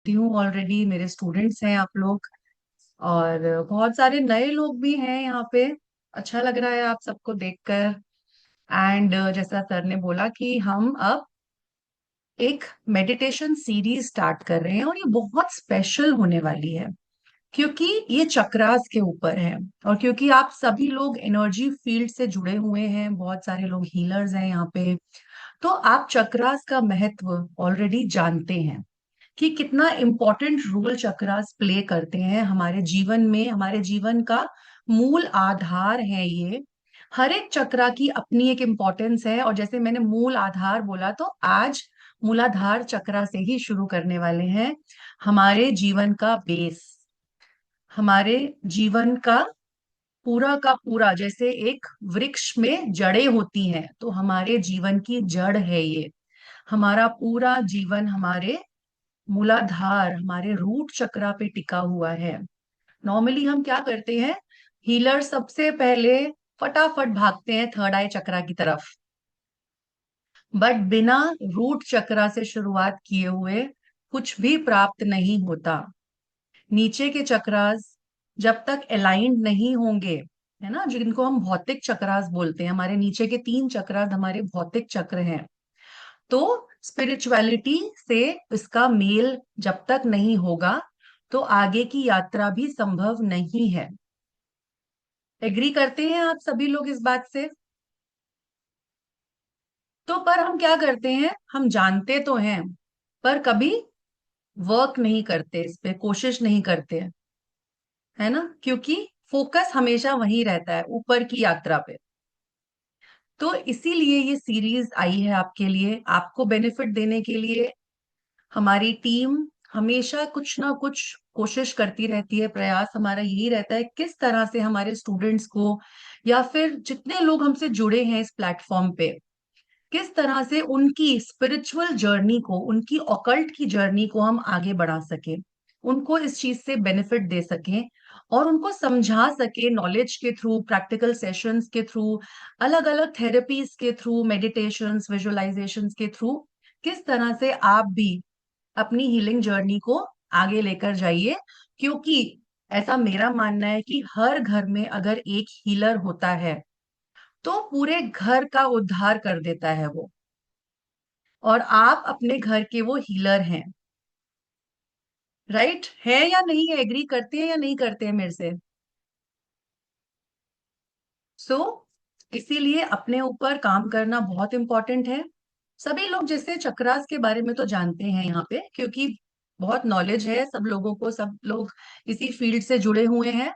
हूँ ऑलरेडी, मेरे स्टूडेंट्स हैं आप लोग। और बहुत सारे नए लोग भी हैं यहाँ पे। अच्छा लग रहा है आप सबको देखकर। एंड जैसा सर ने बोला कि हम अब एक मेडिटेशन सीरीज स्टार्ट कर रहे हैं, और ये बहुत स्पेशल होने वाली है क्योंकि ये चक्रास के ऊपर है। और क्योंकि आप सभी लोग एनर्जी फील्ड से जुड़े हुए हैं, बहुत सारे लोग हीलर्स हैं यहाँ पे, तो आप चक्रास का महत्व ऑलरेडी जानते हैं कि कितना इम्पोर्टेंट रोल चक्रास प्ले करते हैं हमारे जीवन में। हमारे जीवन का मूल आधार है ये। हर एक चक्रा की अपनी एक इम्पोर्टेंस है, और जैसे मैंने मूल आधार बोला, तो आज मूलाधार चक्रा से ही शुरू करने वाले हैं। हमारे जीवन का बेस, हमारे जीवन का पूरा जैसे एक वृक्ष में जड़ें होती हैं, तो हमारे जीवन की जड़ है ये। हमारा पूरा जीवन हमारे मूलाधार, हमारे रूट चक्रा पे टिका हुआ है। नॉर्मली हम क्या करते हैं, हीलर सबसे पहले फटाफट भागते हैं थर्ड आई चक्रा की तरफ, बट बिना रूट चक्रा से शुरुआत किए हुए कुछ भी प्राप्त नहीं होता। नीचे के चक्रास जब तक अलाइंड नहीं होंगे, है ना, जिनको हम भौतिक चक्रास बोलते हैं, हमारे नीचे के तीन चक्रास हमारे भौतिक चक्र हैं, तो स्पिरिचुअलिटी से इसका मेल जब तक नहीं होगा तो आगे की यात्रा भी संभव नहीं है। एग्री करते हैं आप सभी लोग इस बात से? तो पर हम क्या करते हैं, हम जानते तो हैं पर कभी वर्क नहीं करते, इस पे कोशिश नहीं करते हैं, है ना, क्योंकि फोकस हमेशा वहीं रहता है ऊपर की यात्रा पे। तो इसीलिए ये सीरीज आई है आपके लिए, आपको बेनिफिट देने के लिए। हमारी टीम हमेशा कुछ ना कुछ कोशिश करती रहती है, प्रयास हमारा यही रहता है किस तरह से हमारे स्टूडेंट्स को, या फिर जितने लोग हमसे जुड़े हैं इस प्लेटफॉर्म पे, किस तरह से उनकी स्पिरिचुअल जर्नी को, उनकी ऑकल्ट की जर्नी को हम आगे बढ़ा सके, उनको इस चीज से बेनिफिट दे सकें, और उनको समझा सके नॉलेज के थ्रू, प्रैक्टिकल सेशंस के थ्रू, अलग अलग थेरेपीज के थ्रू, मेडिटेशंस, विजुअलाइजेशंस के थ्रू, किस तरह से आप भी अपनी हीलिंग जर्नी को आगे लेकर जाइए। क्योंकि ऐसा मेरा मानना है कि हर घर में अगर एक हीलर होता है तो पूरे घर का उद्धार कर देता है वो। और आप अपने घर के वो हीलर हैं, राइट है या नहीं है? एग्री करते हैं या नहीं करते हैं मेरे से? सो इसीलिए अपने ऊपर काम करना बहुत इंपॉर्टेंट है। सभी लोग जैसे चक्रास के बारे में तो जानते हैं यहाँ पे, क्योंकि बहुत नॉलेज है सब लोगों को, सब लोग इसी फील्ड से जुड़े हुए हैं।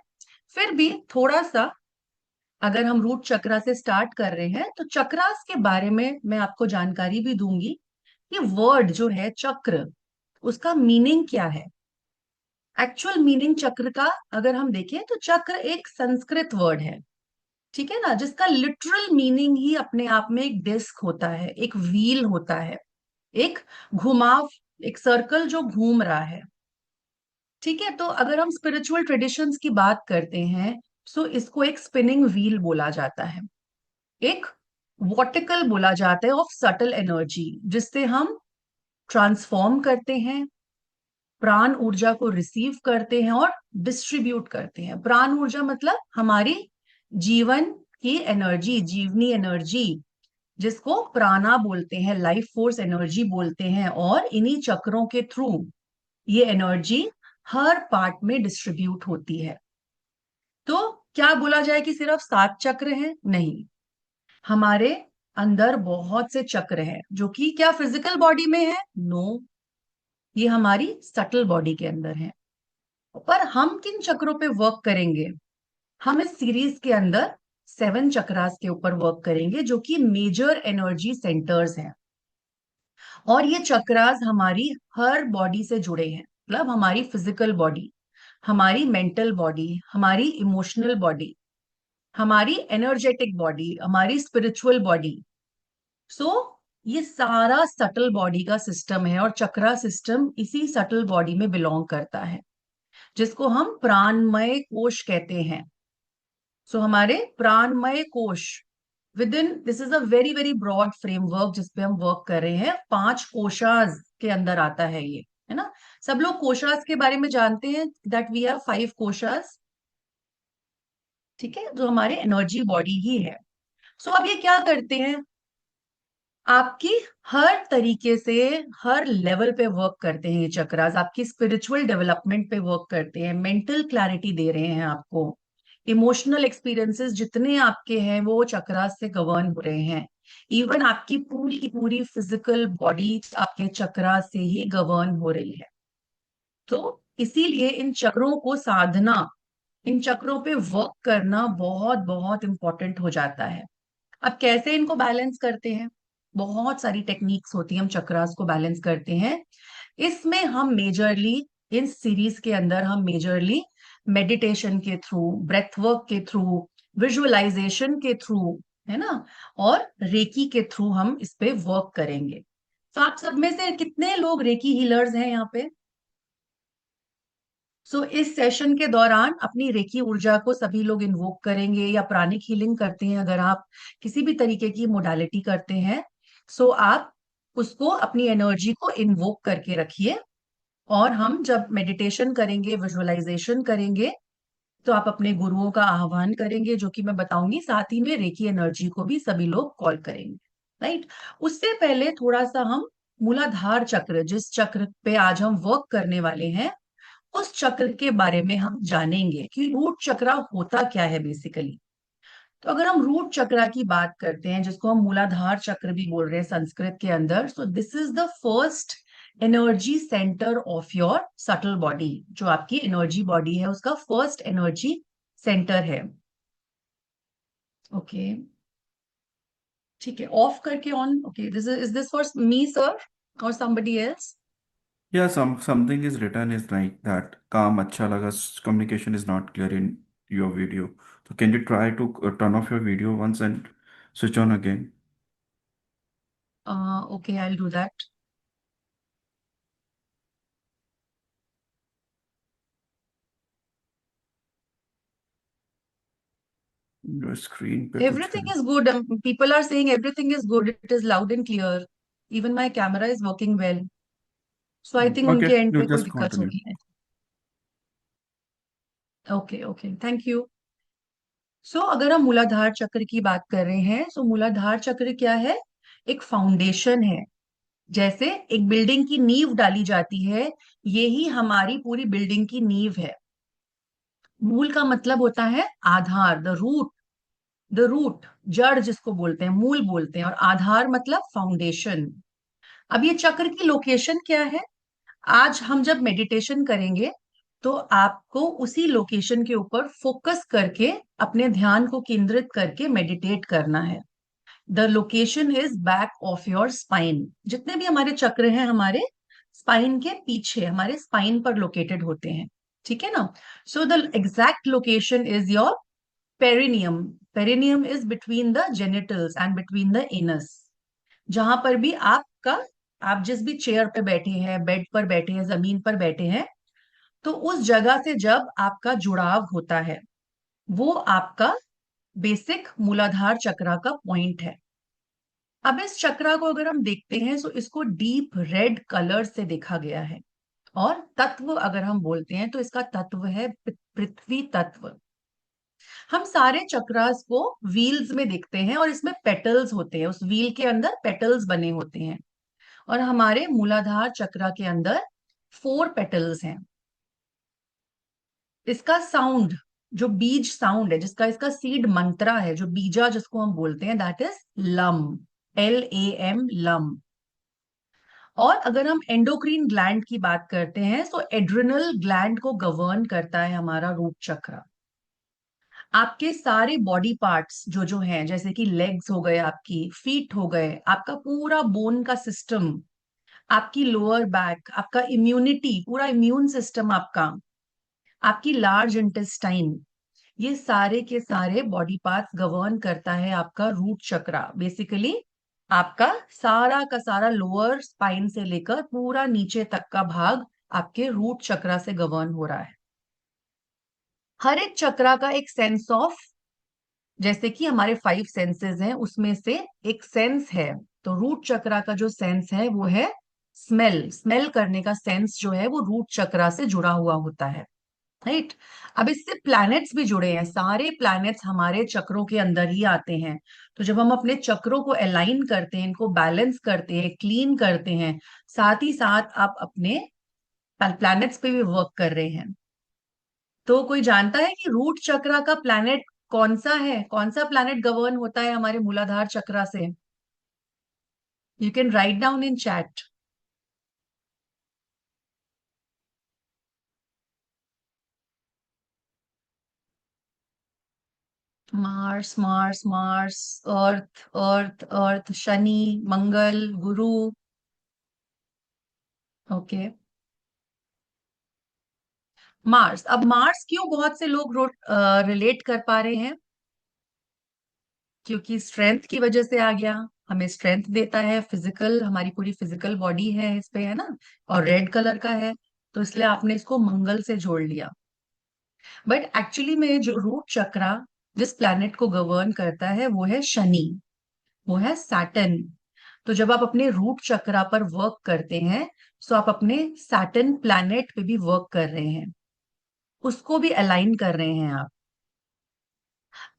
फिर भी थोड़ा सा अगर हम रूट चक्रा से स्टार्ट कर रहे हैं तो चक्रास के बारे में मैं आपको जानकारी भी दूंगी कि वर्ड जो है चक्र, उसका मीनिंग क्या है। एक्चुअल मीनिंग चक्र का अगर हम देखें तो चक्र एक संस्कृत वर्ड है, ठीक है ना, जिसका लिटरल मीनिंग ही अपने आप में एक डिस्क होता है, एक व्हील होता है, एक घुमाव, एक सर्कल जो घूम रहा है। ठीक है, तो अगर हम स्पिरिचुअल ट्रेडिशंस की बात करते हैं, सो इसको एक स्पिनिंग व्हील बोला जाता है, एक वर्टिकल बोला जाता है ऑफ सटल एनर्जी, जिससे हम ट्रांसफॉर्म करते हैं, प्राण ऊर्जा को रिसीव करते हैं और डिस्ट्रीब्यूट करते हैं। प्राण ऊर्जा मतलब हमारी जीवन की एनर्जी, जीवनी एनर्जी, जिसको प्राणा बोलते हैं, लाइफ फोर्स एनर्जी बोलते हैं, और इन्हीं चक्रों के थ्रू ये एनर्जी हर पार्ट में डिस्ट्रीब्यूट होती है। तो क्या बोला जाए कि सिर्फ 7 चक्र हैं? नहीं, हमारे अंदर बहुत से चक्र हैं जो कि क्या फिजिकल बॉडी में है? नो, ये हमारी सटल बॉडी के अंदर है। पर हम किन चक्रों पे वर्क करेंगे? हम इस सीरीज के अंदर 7 चक्रास के ऊपर वर्क करेंगे, जो कि मेजर एनर्जी सेंटर्स हैं। और ये चक्रास हमारी हर बॉडी से जुड़े हैं, मतलब हमारी फिजिकल बॉडी, हमारी मेंटल बॉडी, हमारी इमोशनल बॉडी, हमारी एनर्जेटिक बॉडी, हमारी स्पिरिचुअल बॉडी। सो ये सारा सटल बॉडी का सिस्टम है, और चक्रा सिस्टम इसी सटल बॉडी में बिलोंग करता है, जिसको हम प्राणमय कोश कहते हैं। सो हमारे प्राणमय कोश within, this is a very very broad framework जिसपे हम वर्क कर रहे हैं, 5 कोशाज के अंदर आता है ये, है ना। सब लोग कोशास के बारे में जानते हैं, दैट वी हैव 5 कोशास, ठीक है, जो हमारे एनर्जी बॉडी ही है। सो अब ये क्या करते हैं, आपकी हर तरीके से हर लेवल पे वर्क करते हैं ये चक्रास, आपकी स्पिरिचुअल डेवलपमेंट पे वर्क करते हैं, मेंटल क्लैरिटी दे रहे हैं आपको, इमोशनल एक्सपीरियंसेस जितने आपके हैं वो चक्रास से गवर्न हो रहे हैं, इवन आपकी पूरी की पूरी फिजिकल बॉडी आपके चक्रास से ही गवर्न हो रही है। तो इसीलिए इन चक्रों को साधना, इन चक्रों पे वर्क करना बहुत बहुत इंपॉर्टेंट हो जाता है। अब कैसे इनको बैलेंस करते हैं, बहुत सारी टेक्निक्स होती है हम चक्रास को बैलेंस करते हैं। इसमें हम मेजरली, इन सीरीज के अंदर हम मेजरली मेडिटेशन के थ्रू, ब्रेथ वर्क के थ्रू, विजुअलाइजेशन के थ्रू, है ना, और रेकी के थ्रू हम इस पे वर्क करेंगे। तो आप सब में से कितने लोग रेकी हीलर्स हैं यहाँ पे? इस सेशन के दौरान अपनी रेकी ऊर्जा को सभी लोग इन्वोक करेंगे, या प्राणिक हीलिंग करते हैं, अगर आप किसी भी तरीके की मोडालिटी करते हैं, आप उसको अपनी एनर्जी को इन्वोक करके रखिए। और हम जब मेडिटेशन करेंगे, विजुअलाइजेशन करेंगे, तो आप अपने गुरुओं का आह्वान करेंगे, जो कि मैं बताऊंगी, साथ ही में रेकी एनर्जी को भी सभी लोग कॉल करेंगे, राइट। उससे पहले थोड़ा सा हम मूलाधार चक्र, जिस चक्र पे आज हम वर्क करने वाले हैं, उस चक्र के बारे में हम जानेंगे कि रूट चक्र होता क्या है बेसिकली। तो अगर हम रूट चक्र की बात करते हैं, जिसको हम मूलाधार चक्र भी बोल रहे हैं संस्कृत के अंदर, so this is the first energy center of your subtle body. जो आपकी एनर्जी बॉडी है उसका फर्स्ट एनर्जी सेंटर है। ओके, ठीक है, ऑफ करके on. Okay, this is this for me sir और somebody else? Yeah, something is written is like that. काम अच्छा लगा. Communication is not clear in your video. So can you try to turn off your video once and switch on again? Okay, I will do that. Your screen पे कुछ है. Everything is good. People are saying everything is good. It is loud and clear. Even my camera is working well. So I think Okay, उनके and you पे कोई just दिक्कत continue. होगी है। Okay okay, thank you. अगर हम मूलाधार चक्र की बात कर रहे हैं, मूलाधार चक्र क्या है? एक फाउंडेशन है। जैसे एक बिल्डिंग की नींव डाली जाती है, यही हमारी पूरी बिल्डिंग की नींव है। मूल का मतलब होता है आधार, द रूट, द रूट, जड़ जिसको बोलते हैं, मूल बोलते हैं, और आधार मतलब फाउंडेशन। अब ये चक्र की लोकेशन क्या है? आज हम जब मेडिटेशन करेंगे, तो आपको उसी लोकेशन के ऊपर फोकस करके अपने ध्यान को केंद्रित करके मेडिटेट करना है। The location is back of your spine. जितने भी हमारे चक्र हैं, हमारे स्पाइन के पीछे, हमारे स्पाइन पर लोकेटेड होते हैं, ठीक है ना। The exact location is your perineum. Perineum is between the genitals and between the anus. जहां पर भी आपका, आप जिस भी चेयर पे बैठे हैं, बेड पर बैठे हैं, जमीन पर बैठे हैं, तो उस जगह से जब आपका जुड़ाव होता है, वो आपका बेसिक मूलाधार चक्र का पॉइंट है। अब इस चक्र को अगर हम देखते हैं, तो इसको डीप रेड कलर से देखा गया है। और तत्व अगर हम बोलते हैं, तो इसका तत्व है पृथ्वी तत्व। हम सारे चक्रास को व्हील्स में देखते हैं, और इसमें पेटल्स होते हैं, उस व्हील के अंदर पेटल्स बने होते हैं। और हमारे मूलाधार चक्र के अंदर 4 पेटल्स हैं। इसका साउंड, जो बीज साउंड है, जिसका इसका सीड मंत्रा है, जो बीजा जिसको हम बोलते हैं, that is lump, LAM, lump. और अगर हम एंडोक्रीन ग्लैंड की बात करते हैं, तो एड्रिनल ग्लैंड को गवर्न करता है हमारा रूट चक्र। आपके सारे बॉडी पार्ट्स जो जो हैं, जैसे कि लेग्स हो गए, आपकी फीट हो गए, आपका पूरा बोन का सिस्टम, आपकी लोअर बैक, आपका इम्यूनिटी, पूरा इम्यून सिस्टम आपका, आपकी लार्ज इंटेस्टाइन, ये सारे के सारे बॉडी पार्ट्स गवर्न करता है आपका रूट चक्र। बेसिकली आपका सारा का सारा लोअर स्पाइन से लेकर पूरा नीचे तक का भाग आपके रूट चक्र से गवर्न हो रहा है। हर एक चक्र का एक सेंस ऑफ, जैसे कि हमारे 5 सेंसेस हैं, उसमें से एक सेंस है। तो रूट चक्र का जो सेंस है वो है स्मेल स्मेल करने का सेंस जो है वो रूट चक्रा से जुड़ा हुआ होता है, राइट। अब इससे प्लैनेट्स भी जुड़े हैं, सारे प्लैनेट्स हमारे चक्रों के अंदर ही आते हैं। तो जब हम अपने चक्रों को अलाइन करते हैं, इनको बैलेंस करते हैं, क्लीन करते हैं, साथ ही साथ आप अपने प्लैनेट्स पे भी वर्क कर रहे हैं। तो कोई जानता है कि रूट चक्रा का प्लैनेट कौन सा है, कौन सा प्लैनेट गवर्न होता है हमारे मूलाधार चक्रा से? You can write down in chat. Mars Mars Mars, earth earth earth, Shani, Mangal, Guru. Okay, Mars. अब मार्स क्यों बहुत से लोग रिलेट कर पा रहे हैं? क्योंकि स्ट्रेंथ की वजह से आ गया, हमें स्ट्रेंथ देता है, फिजिकल, हमारी पूरी फिजिकल बॉडी है इस पे, है ना। और रेड कलर का है, तो इसलिए आपने इसको मंगल से जोड़ लिया। बट एक्चुअली में जो रूट चक्रा जिस प्लैनेट को गवर्न करता है वो है शनि, वो है सैटर्न। तो जब आप अपने रूट चक्रा पर वर्क करते हैं, तो आप अपने सैटर्न प्लैनेट पे भी वर्क कर रहे हैं, उसको भी अलाइन कर रहे हैं आप।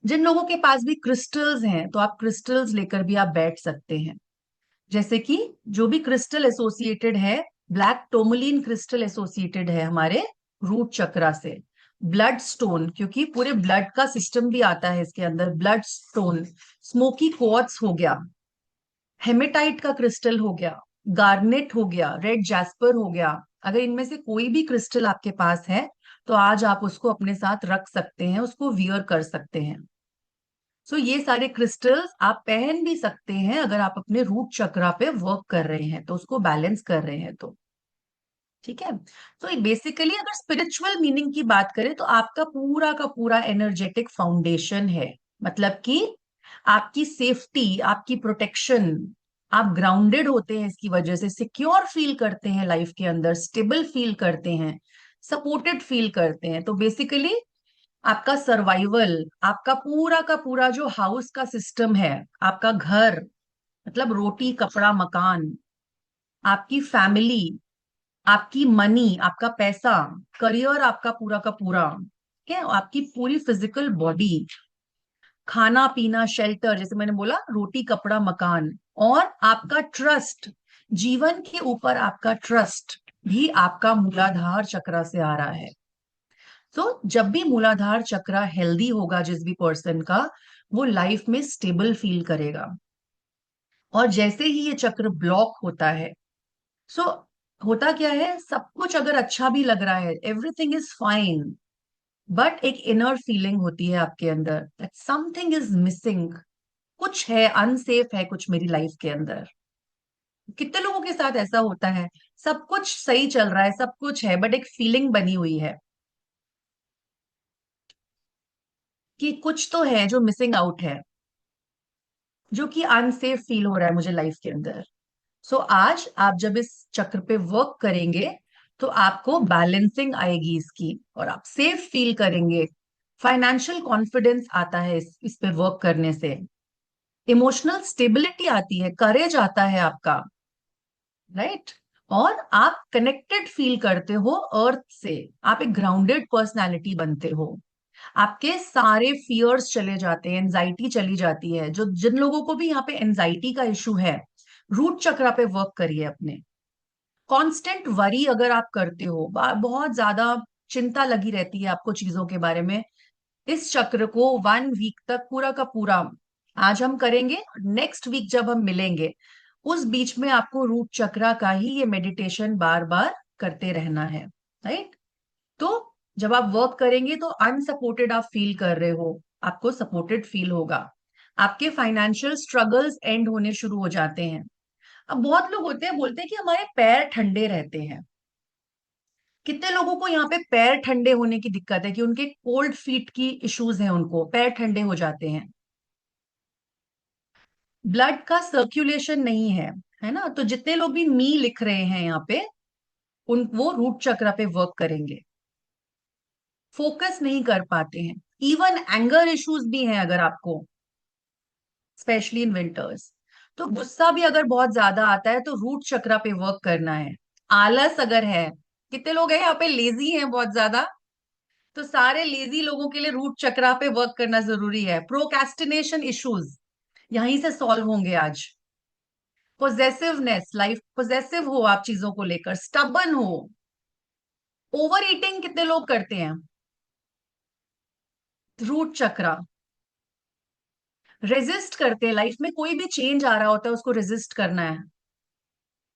जिन लोगों के पास भी क्रिस्टल्स हैं, तो आप क्रिस्टल्स लेकर भी आप बैठ सकते हैं। जैसे कि जो भी क्रिस्टल एसोसिएटेड है, ब्लैक टोमोलिन क्रिस्टल एसोसिएटेड है हमारे रूट चक्रा से। ब्लड स्टोन, क्योंकि पूरे ब्लड का सिस्टम भी आता है इसके अंदर, ब्लड स्टोन, स्मोकी क्वार्ट्ज हो गया, हेमेटाइट का क्रिस्टल हो गया, गार्नेट हो गया, रेड जैस्पर हो गया। अगर इनमें से कोई भी क्रिस्टल आपके पास है, तो आज आप उसको अपने साथ रख सकते हैं, उसको वियर कर सकते हैं। सो ये सारे क्रिस्टल्स आप पहन भी सकते हैं अगर आप अपने रूट चक्रा पे वर्क कर रहे हैं, तो उसको बैलेंस कर रहे हैं तो। ठीक है। तो बेसिकली अगर स्पिरिचुअल मीनिंग की बात करें, तो आपका पूरा का पूरा एनर्जेटिक फाउंडेशन है। मतलब कि आपकी सेफ्टी, आपकी प्रोटेक्शन, आप ग्राउंडेड होते हैं इसकी वजह से, सिक्योर फील करते हैं लाइफ के अंदर, स्टेबल फील करते हैं, सपोर्टेड फील करते हैं। तो बेसिकली आपका सर्वाइवल, आपका पूरा का पूरा जो हाउस का सिस्टम है, आपका घर, मतलब रोटी कपड़ा मकान, आपकी फैमिली, आपकी मनी, आपका पैसा, करियर, आपका पूरा का पूरा, ठीक है, आपकी पूरी फिजिकल बॉडी, खाना पीना, शेल्टर, जैसे मैंने बोला रोटी कपड़ा मकान, और आपका ट्रस्ट, जीवन के ऊपर आपका ट्रस्ट भी आपका मूलाधार चक्र से आ रहा है। तो जब भी मूलाधार चक्र हेल्दी होगा जिस भी पर्सन का, वो लाइफ में स्टेबल फील करेगा। और जैसे ही ये चक्र ब्लॉक होता है, सो होता क्या है, सब कुछ अगर अच्छा भी लग रहा है, एवरीथिंग इज फाइन, बट एक इनर फीलिंग होती है आपके अंदर दैट समथिंग इज मिसिंग, कुछ है, अनसेफ है कुछ मेरी लाइफ के अंदर। कितने लोगों के साथ ऐसा होता है, सब कुछ सही चल रहा है, सब कुछ है, बट एक फीलिंग बनी हुई है कि कुछ तो है जो मिसिंग आउट है, जो कि अनसेफ फील हो रहा है मुझे लाइफ के अंदर। सो आज आप जब इस चक्र पे वर्क करेंगे, तो आपको बैलेंसिंग आएगी इसकी, और आप सेफ फील करेंगे। फाइनेंशियल कॉन्फिडेंस आता है इस पे वर्क करने से, इमोशनल स्टेबिलिटी आती है, करेज आता है आपका, राइट। और आप कनेक्टेड फील करते हो अर्थ से, आप एक ग्राउंडेड पर्सनालिटी बनते हो, आपके सारे फियर्स चले जाते हैं, एंजाइटी चली जाती है। जो जिन लोगों को भी यहाँ पे एंजाइटी का इशू है, रूट चक्र पे वर्क करिए अपने। कांस्टेंट वरी अगर आप करते हो, बहुत ज्यादा चिंता लगी रहती है आपको चीजों के बारे में, इस चक्र को 1 वीक तक पूरा का पूरा आज हम करेंगे, नेक्स्ट वीक जब हम मिलेंगे, उस बीच में आपको रूट चक्र का ही ये मेडिटेशन बार बार करते रहना है, राइट। तो जब आप वर्क करेंगे तो अनसपोर्टेड आप फील कर रहे हो, आपको सपोर्टेड फील होगा, आपके फाइनेंशियल स्ट्रगल्स एंड होने शुरू हो जाते हैं। अब बहुत लोग होते हैं बोलते हैं कि हमारे पैर ठंडे रहते हैं। कितने लोगों को यहाँ पे पैर ठंडे होने की दिक्कत है कि उनके कोल्ड फीट की इश्यूज हैं, उनको पैर ठंडे हो जाते हैं, ब्लड का सर्कुलेशन नहीं है ना। तो जितने लोग भी मी लिख रहे हैं यहाँ पे, उन वो रूट चक्र पे वर्क करेंगे, फोकस नहीं कर पाते हैं, इवन एंगर इश्यूज भी हैं अगर आपको, स्पेशली इन विंटर्स, तो गुस्सा भी अगर बहुत ज्यादा आता है तो रूट चक्रा पे वर्क करना है। आलस अगर है, कितने लोग हैं यहाँ पे लेजी हैं बहुत ज्यादा, तो सारे लेजी लोगों के लिए रूट चक्रा पे वर्क करना जरूरी है। प्रोक्रेस्टिनेशन इश्यूज यहीं से सॉल्व होंगे आज। पोजेसिवनेस, लाइफ पोजेसिव हो आप चीजों को लेकर, स्टबन हो। ओवर ईटिंग कितने लोग करते हैं? रूट चक्रा। रेजिस्ट करते हैं, लाइफ में कोई भी चेंज आ रहा होता है उसको रेजिस्ट करना है।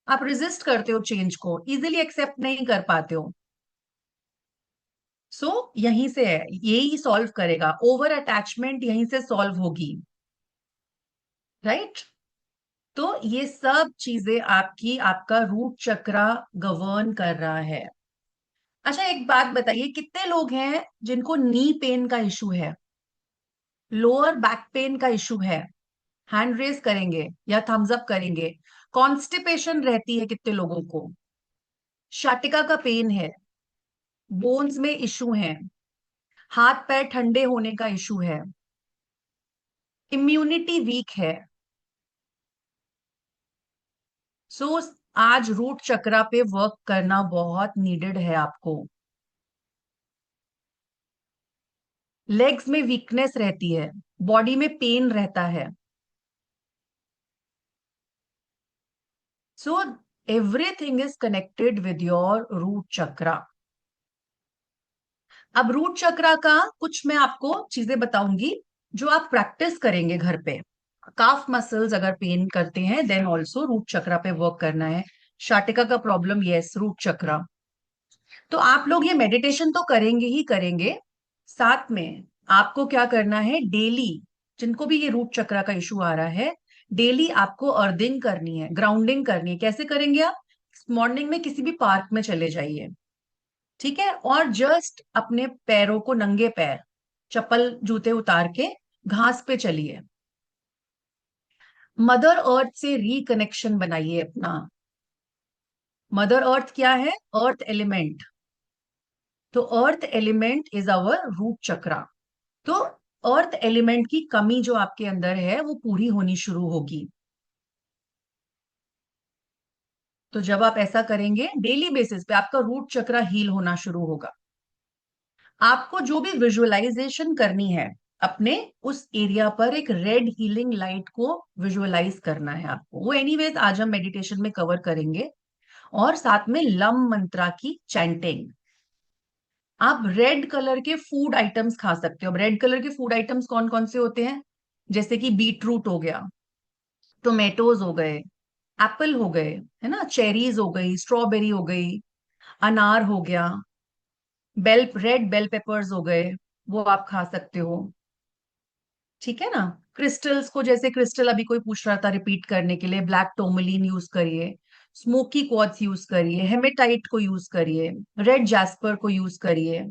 आप रेजिस्ट करते हो चेंज को, इजिली एक्सेप्ट नहीं कर पाते हो। सो यहीं से है, यही सॉल्व करेगा। ओवर अटैचमेंट यहीं से सॉल्व होगी, राइट। तो ये सब चीजें आपकी, आपका रूट चक्रा गवर्न कर रहा है। अच्छा एक बात बताइए, कितने लोग हैं जिनको नी पेन का इशू है, लोअर बैक पेन का इशू है? हैंड रेज करेंगे या थम्स अप करेंगे। कॉन्स्टिपेशन रहती है कितने लोगों को? शाटिका का पेन है, बोन्स में इशू है, हाथ पैर ठंडे होने का इशू है, इम्यूनिटी वीक है। सो आज रूट चक्रा पे वर्क करना बहुत नीडेड है आपको। लेग्स में वीकनेस रहती है, बॉडी में पेन रहता है। So everything is connected with your root chakra. अब रूट चक्रा का कुछ मैं आपको चीजें बताऊंगी जो आप प्रैक्टिस करेंगे घर पे। काफ मसल्स अगर पेन करते हैं देन ऑल्सो रूट चक्रा पे वर्क करना है। शाटिका का प्रॉब्लम, यस, रूट चक्रा। तो आप लोग ये मेडिटेशन तो करेंगे ही करेंगे, साथ में आपको क्या करना है, डेली जिनको भी ये रूट चक्रा का इशू आ रहा है, डेली आपको अर्दिंग करनी है, ग्राउंडिंग करनी है। कैसे करेंगे आप? मॉर्निंग में किसी भी पार्क में चले जाइए, ठीक है, और जस्ट अपने पैरों को, नंगे पैर, चप्पल जूते उतार के घास पे चलिए। मदर अर्थ से रिकनेक्शन बनाइए अपना। मदर अर्थ क्या है? Earth element. तो earth element is our root chakra. तो अर्थ एलिमेंट की कमी जो आपके अंदर है वो पूरी होनी शुरू होगी। तो जब आप ऐसा करेंगे डेली बेसिस पे, आपका रूट चक्रा हील होना शुरू होगा। आपको जो भी विजुअलाइजेशन करनी है, अपने उस एरिया पर एक रेड हीलिंग लाइट को विजुअलाइज करना है आपको। वो एनीवेज आज हम मेडिटेशन में कवर करेंगे। और साथ में लम मंत्रा की चैंटिंग। आप रेड कलर के फूड आइटम्स खा सकते हो। अब रेड कलर के फूड आइटम्स कौन कौन से होते हैं? जैसे कि बीट रूट हो गया, टोमेटोज हो गए, एप्पल हो गए, है ना, चेरीज हो गई, स्ट्रॉबेरी हो गई, अनार हो गया, रेड बेल पेपर्स हो गए, वो आप खा सकते हो। ठीक है ना। क्रिस्टल्स को, जैसे क्रिस्टल अभी कोई पूछ रहा था रिपीट करने के लिए, ब्लैक टोमलिन यूज करिए, स्मोकी क्वार्ट्ज यूज करिए, हेमेटाइट को यूज करिए, रेड जैस्पर को यूज करिए।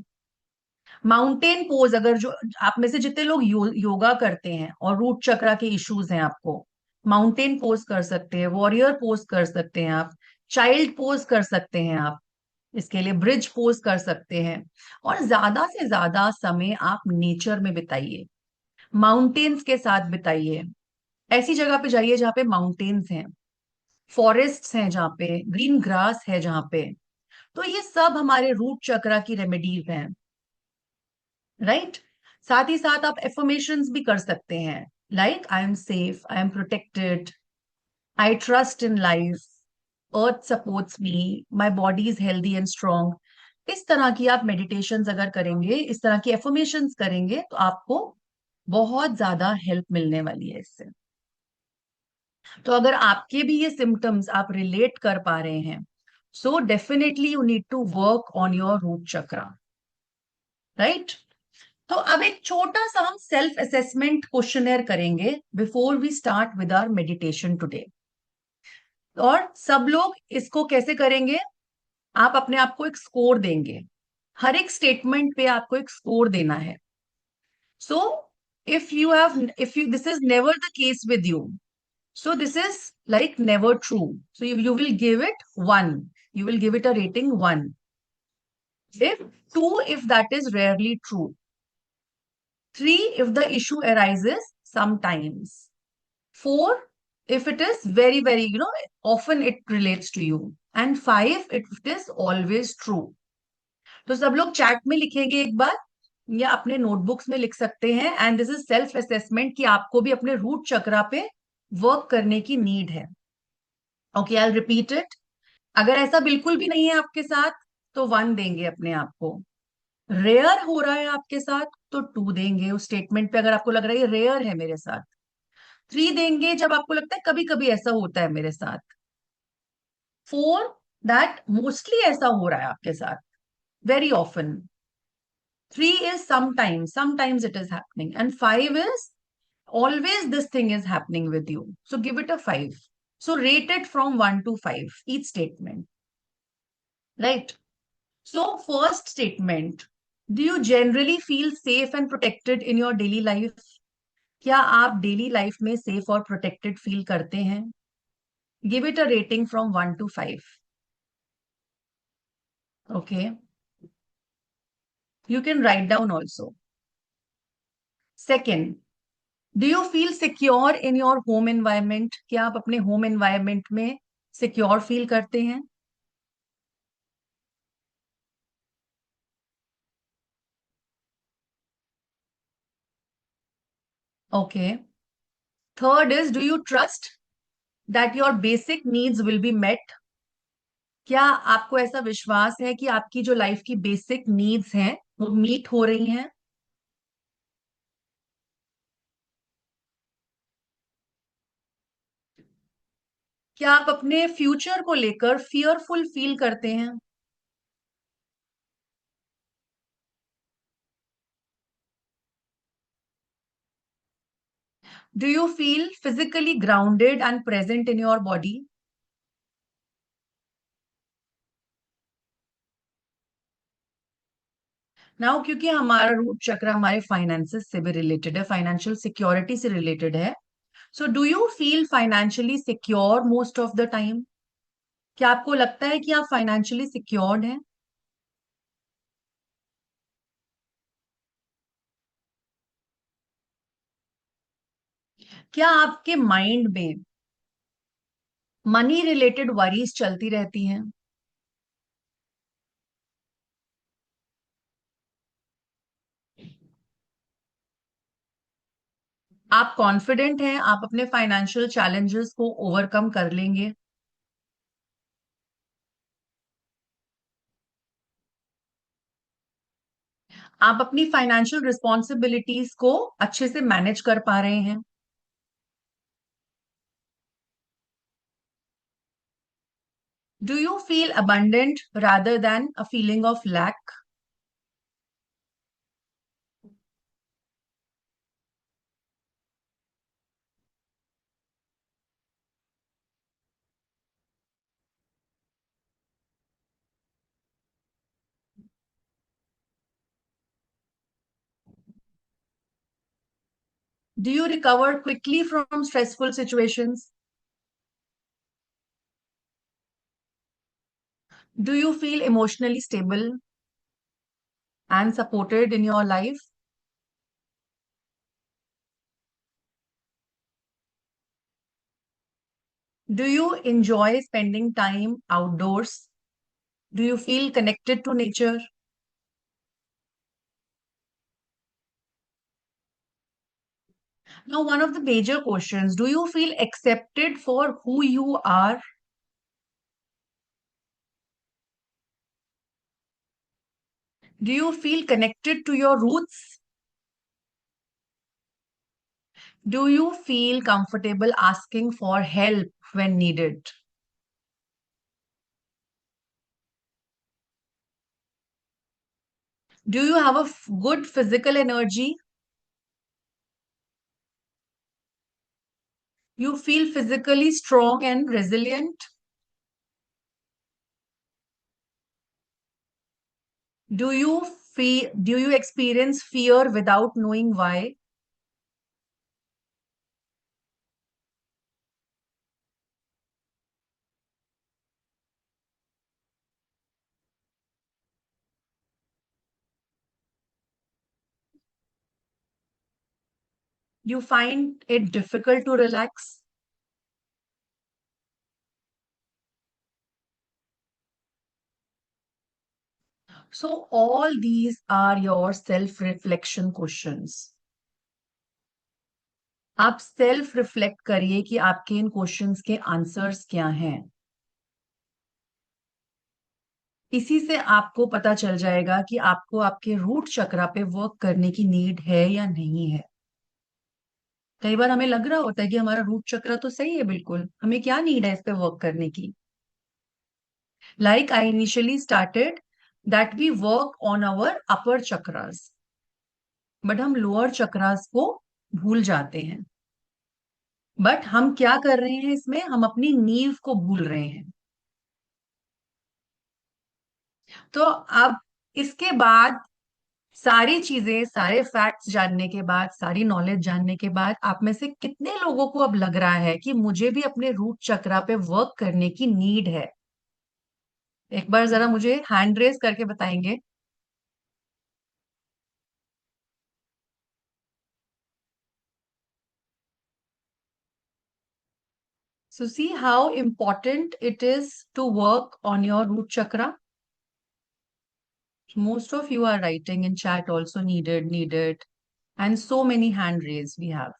माउंटेन पोज, अगर जो आप में से जितने लोग योगा करते हैं और रूट चक्रा के इश्यूज हैं आपको, माउंटेन पोज कर सकते हैं, वॉरियर पोज कर सकते हैं आप, चाइल्ड पोज कर सकते हैं आप, इसके लिए ब्रिज पोज कर सकते हैं। और ज्यादा से ज्यादा समय आप नेचर में बिताइए, माउंटेन्स के साथ बिताइए। ऐसी जगह पे जाइए जहाँ पे माउंटेन्स हैं, फॉरेस्ट्स हैं, जहाँ पे ग्रीन ग्रास है जहाँ पे। तो ये सब हमारे रूट चक्रा की रेमेडीज हैं, राइट। साथ ही साथ आप एफर्मेशंस भी कर सकते हैं, like I am safe, I am protected, I trust in life, earth supports me, my body is healthy and strong. इस तरह की आप मेडिटेशंस अगर करेंगे, इस तरह की एफर्मेशंस करेंगे, तो आपको बहुत ज्यादा हेल्प मिलने वाली है इससे। तो अगर आपके भी ये सिम्टम्स आप रिलेट कर पा रहे हैं, so definitely you need to work on your root chakra, right. तो अब एक छोटा सा हम सेल्फ असेसमेंट क्वेश्चनेयर करेंगे before we start with our meditation today. और सब लोग इसको कैसे करेंगे? आप अपने आप को एक स्कोर देंगे, हर एक स्टेटमेंट पे आपको एक स्कोर देना है। So if you this is never the case with you, so this is like never true. So you will give it 1. You will give it a rating 1. If 2, if that is rarely true. 3, if the issue arises sometimes. 4, if it is very, very, often it relates to you. And 5, it is always true. तो सब लोग chat में लिखेंगे एक बार, या अपने notebooks में लिख सकते हैं, and this is self assessment कि आपको भी अपने रूट चक्रा पे वर्क करने की नीड है. Okay, I repeat it. अगर ऐसा बिल्कुल भी नहीं है आपके साथ, तो 1 देंगे अपने आप को. रेयर हो रहा है आपके साथ, तो 2 देंगे उस स्टेटमेंट पे, अगर आपको लग रहा है ये रेयर है मेरे साथ. 3 देंगे जब आपको लगता है कभी कभी ऐसा होता है मेरे साथ. 4, दैट मोस्टली ऐसा हो रहा है आपके साथ, very often. 3 is sometimes it is happening. And 5 is always this thing is happening with you. So give it a 5. So rate it from 1 to 5, each statement. Right? So, first statement, do you generally feel safe and protected in your daily life? क्या आप daily life में safe और protected feel करते हैं? Give it a rating from 1 to 5. Okay, you can write down also. Second, do you feel secure in your home environment? क्या आप अपने home environment में सिक्योर फील करते हैं? Okay. Third is, do you trust that your basic needs will be met? क्या आपको ऐसा विश्वास है कि आपकी जो लाइफ की बेसिक नीड्स हैं वो मीट हो रही हैं? क्या आप अपने फ्यूचर को लेकर फियरफुल फील करते हैं? Do you feel physically grounded and present in your body? Now, क्योंकि हमारा रूट चक्र हमारे फाइनेंसेस से भी रिलेटेड है, फाइनेंशियल सिक्योरिटी से रिलेटेड है. So do you feel financially secure most of the time? क्या आपको लगता है कि आप फाइनेंशियली सिक्योर्ड हैं? क्या आपके माइंड में मनी रिलेटेड वरीज चलती रहती हैं? आप कॉन्फिडेंट हैं आप अपने फाइनेंशियल चैलेंजेस को ओवरकम कर लेंगे? आप अपनी फाइनेंशियल रिस्पॉन्सिबिलिटीज को अच्छे से मैनेज कर पा रहे हैं? Do you feel abundant rather than a feeling of lack? Do you recover quickly from stressful situations? Do you feel emotionally stable and supported in your life? Do you enjoy spending time outdoors? Do you feel connected to nature? Now, one of the major questions, do you feel accepted for who you are? Do you feel connected to your roots? Do you feel comfortable asking for help when needed? Do you have a good physical energy? You feel physically strong and resilient? Do you experience fear without knowing why? You find it difficult to relax? So all these are your self reflection questions. आप self reflect करिए कि आपके इन questions के answers क्या हैं। इसी से आपको पता चल जाएगा कि आपको आपके रूट चक्रा पे वर्क करने की नीड है या नहीं है। कई बार हमें लग रहा होता है कि हमारा रूट चक्र तो सही है, बिल्कुल हमें क्या नीड है इस पे वर्क करने की। Like I initially started that we work on our upper chakras, but हम लोअर चक्रास को भूल जाते हैं। बट हम क्या कर रहे हैं इसमें, हम अपनी नींव को भूल रहे हैं। तो अब इसके बाद सारी चीजें, सारे फैक्ट्स जानने के बाद, सारी नॉलेज जानने के बाद, आप में से कितने लोगों को अब लग रहा है कि मुझे भी अपने रूट चक्रा पे वर्क करने की नीड है? एक बार जरा मुझे हैंड रेस करके बताएंगे। So see how important it is to work on your root chakra. Most of you are writing in chat also, needed, and so many hand raised we have.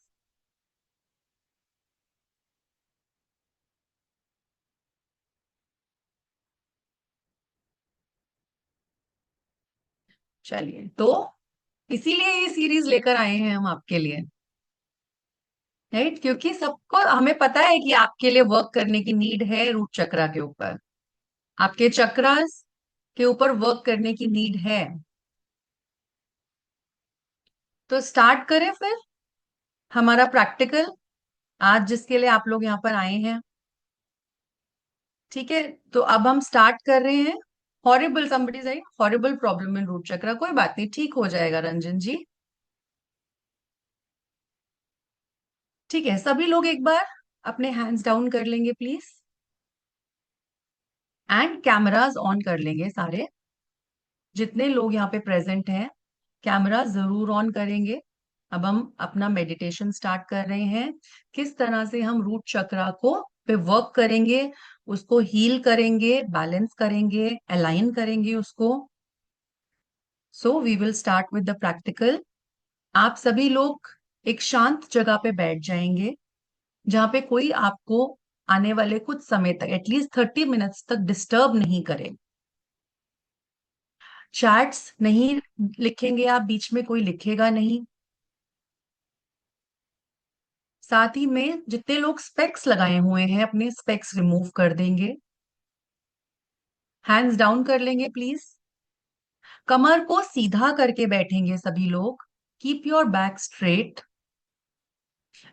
चलिए, तो इसीलिए ये सीरीज लेकर आए हैं हम आपके लिए, राइट? क्योंकि सबको हमें पता है कि आपके लिए वर्क करने की नीड है रूट चक्रा के ऊपर, आपके चक्रास के ऊपर वर्क करने की नीड है। तो स्टार्ट करें फिर हमारा प्रैक्टिकल, आज जिसके लिए आप लोग यहाँ पर आए हैं। ठीक है, तो अब हम स्टार्ट कर रहे हैं। हॉरिबल, समबडी से हॉरिबल प्रॉब्लम इन रूट चक्रा, कोई बात नहीं, ठीक हो जाएगा रंजन जी। ठीक है, सभी लोग एक बार अपने हैंड्स डाउन कर लेंगे प्लीज, एंड कैमरास ऑन कर लेंगे सारे। जितने लोग यहाँ पे प्रेजेंट हैं, कैमरा जरूर ऑन करेंगे। अब हम अपना मेडिटेशन स्टार्ट कर रहे हैं। किस तरह से हम रूट चक्रा को पे वर्क करेंगे, उसको हील करेंगे, बैलेंस करेंगे, अलाइन करेंगे उसको। So we will start with the practical. आप सभी लोग एक शांत जगह पे बैठ जाएंगे, जहां पे कोई आपको आने वाले कुछ समय तक, एटलीस्ट 30 मिनट्स तक डिस्टर्ब नहीं करे। चैट्स नहीं लिखेंगे आप, बीच में कोई लिखेगा नहीं। साथ ही में जितने लोग स्पेक्स लगाए हुए हैं, अपने स्पेक्स रिमूव कर देंगे। हैंड्स डाउन कर लेंगे प्लीज। कमर को सीधा करके बैठेंगे सभी लोग। Keep your back straight.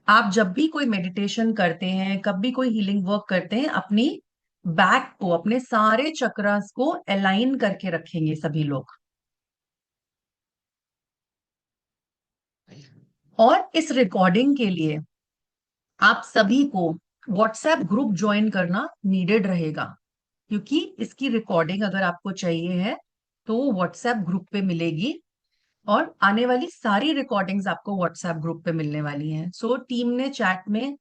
आप जब भी कोई मेडिटेशन करते हैं, कभी कोई हीलिंग वर्क करते हैं, अपनी बैक को, अपने सारे चक्रास को अलाइन करके रखेंगे सभी लोग। और इस रिकॉर्डिंग के लिए आप सभी को व्हाट्सएप ग्रुप ज्वाइन करना नीडेड रहेगा, क्योंकि इसकी रिकॉर्डिंग अगर आपको चाहिए है तो वो व्हाट्सएप ग्रुप पे मिलेगी, और आने वाली सारी रिकॉर्डिंग्स आपको व्हाट्सएप ग्रुप पे मिलने वाली हैं। सो टीम ने चैट में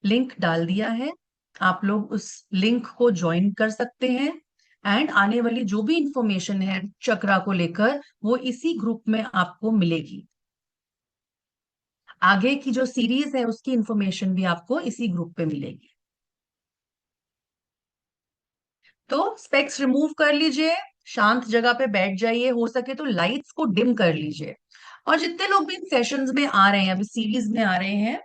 लिंक डाल दिया है, आप लोग उस लिंक को ज्वाइन कर सकते हैं। एंड आने वाली जो भी इंफॉर्मेशन है चक्रा को लेकर, वो इसी ग्रुप में आपको मिलेगी। आगे की जो सीरीज है उसकी इंफॉर्मेशन भी आपको इसी ग्रुप पे मिलेगी। तो स्पेक्स रिमूव कर लीजिए, शांत जगह पे बैठ जाइए, हो सके तो लाइट्स को डिम कर लीजिए। और जितने लोग भी इन सेशंस में आ रहे हैं, अभी सीरीज में आ रहे हैं,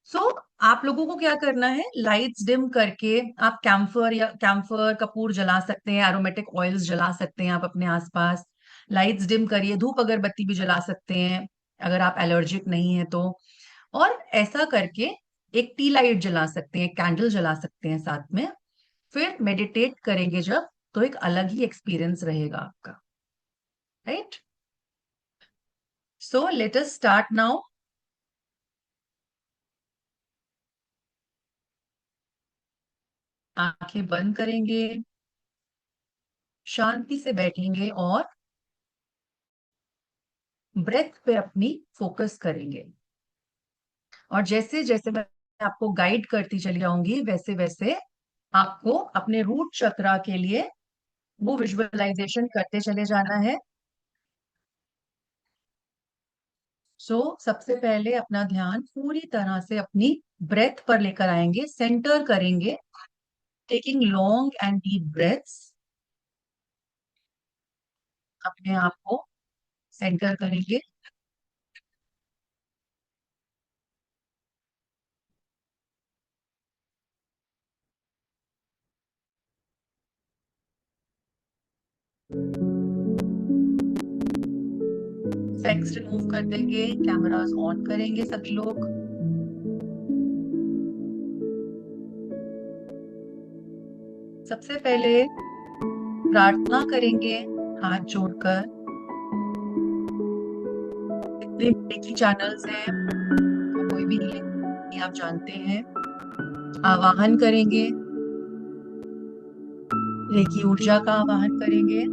सो आप लोगों को क्या करना है, लाइट्स डिम करके आप कैम्फर या कैम्फर कपूर जला सकते हैं, एरोमेटिक ऑयल्स जला सकते हैं आप अपने आसपास। लाइट्स डिम करिए, धूप अगरबत्ती भी जला सकते हैं अगर आप एलर्जिक नहीं है तो। और ऐसा करके एक टी लाइट जला सकते हैं, कैंडल जला सकते हैं साथ में। फिर मेडिटेट करेंगे जब, तो एक अलग ही एक्सपीरियंस रहेगा आपका, right? So let us start now. आंखें बंद करेंगे, शांति से बैठेंगे और ब्रेथ पे अपनी फोकस करेंगे। और जैसे जैसे मैं आपको गाइड करती चली जाऊंगी, वैसे वैसे आपको अपने रूट चक्रा के लिए वो विजुअलाइजेशन करते चले जाना है। सबसे पहले अपना ध्यान पूरी तरह से अपनी ब्रेथ पर लेकर आएंगे, सेंटर करेंगे, taking long and deep breaths. अपने आप को सेंटर करेंगे। सेक्स रिमूव कर देंगे, कैमरास ऑन करेंगे सभी लोग। सबसे पहले प्रार्थना करेंगे हाथ जोड़कर। जितने रेकी चैनल्स हैं, कोई भी healing आप जानते हैं, आवाहन करेंगे, रेकी ऊर्जा का आवाहन करेंगे।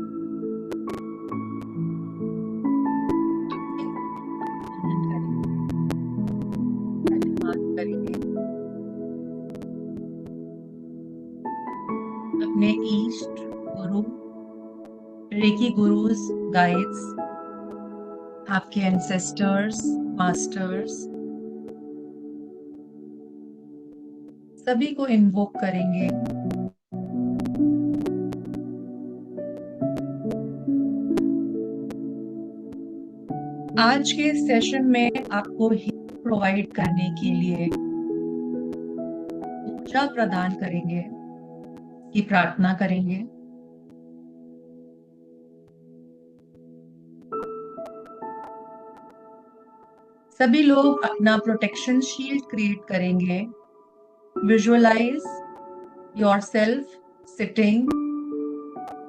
आवाहन करेंगे अपने ईष्ट गुरु, रेकी गुरुज, गाइड्स, आपके एंसेस्टर्स, मास्टर्स, सभी को इन्वोक करेंगे। आज के सेशन में आपको प्रोवाइड करने के लिए ऊर्जा प्रदान करेंगे, की प्रार्थना करेंगे। सभी लोग अपना प्रोटेक्शन शील्ड क्रिएट करेंगे। Visualise yourself sitting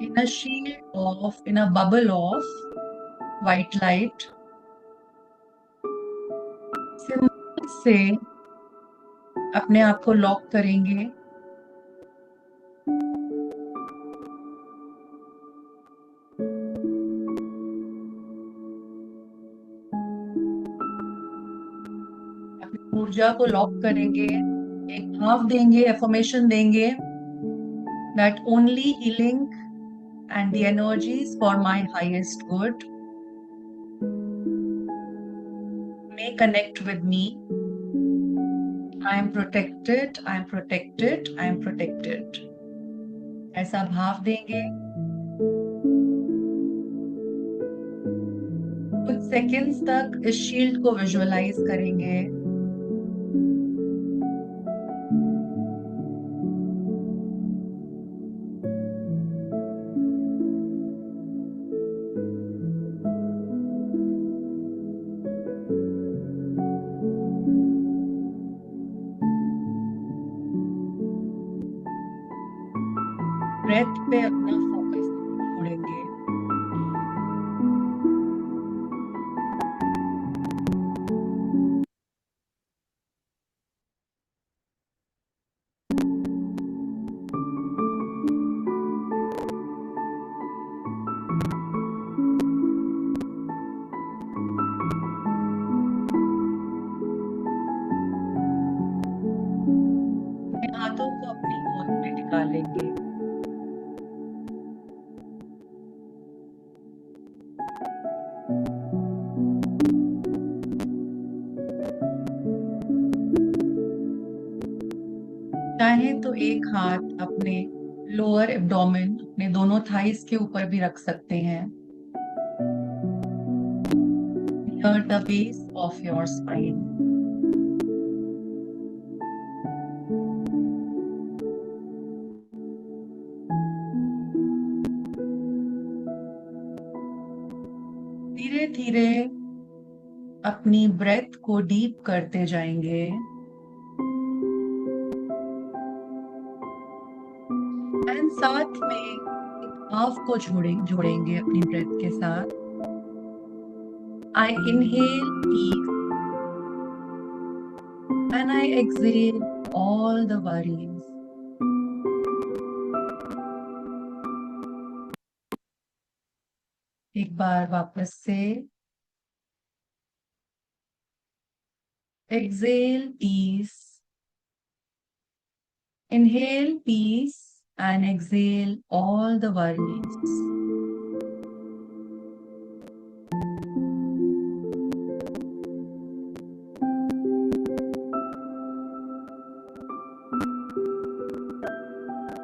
in a shield of, in a bubble of white light। Symbol से अपने आप को लॉक करेंगे। अपनी ऊर्जा को लॉक करेंगे। एक भाव देंगे, एफर्मेशन देंगे that only healing and the energies for my highest good may connect with me। I am protected, I am protected, I am protected। ऐसा भाव देंगे। कुछ सेकंड्स तक इस शील्ड को विजुअलाइज करेंगे। ब्रेथ पे अपना फोकस छोड़ेंगे। अपने हाथों को अपनी गोद में टिका लेंगे। चाहे तो एक हाथ अपने लोअर एब्डोमेन, अपने दोनों थाइस के ऊपर भी रख सकते हैं, near the base of your spine। धीरे धीरे अपनी ब्रेथ को डीप करते जाएंगे एंड साथ में भाव को जोड़ेंगे अपनी ब्रेथ के साथ। I inhale peace and I exhale all the worries। एक बार वापस से exhale peace, inhale peace and exhale all the worries.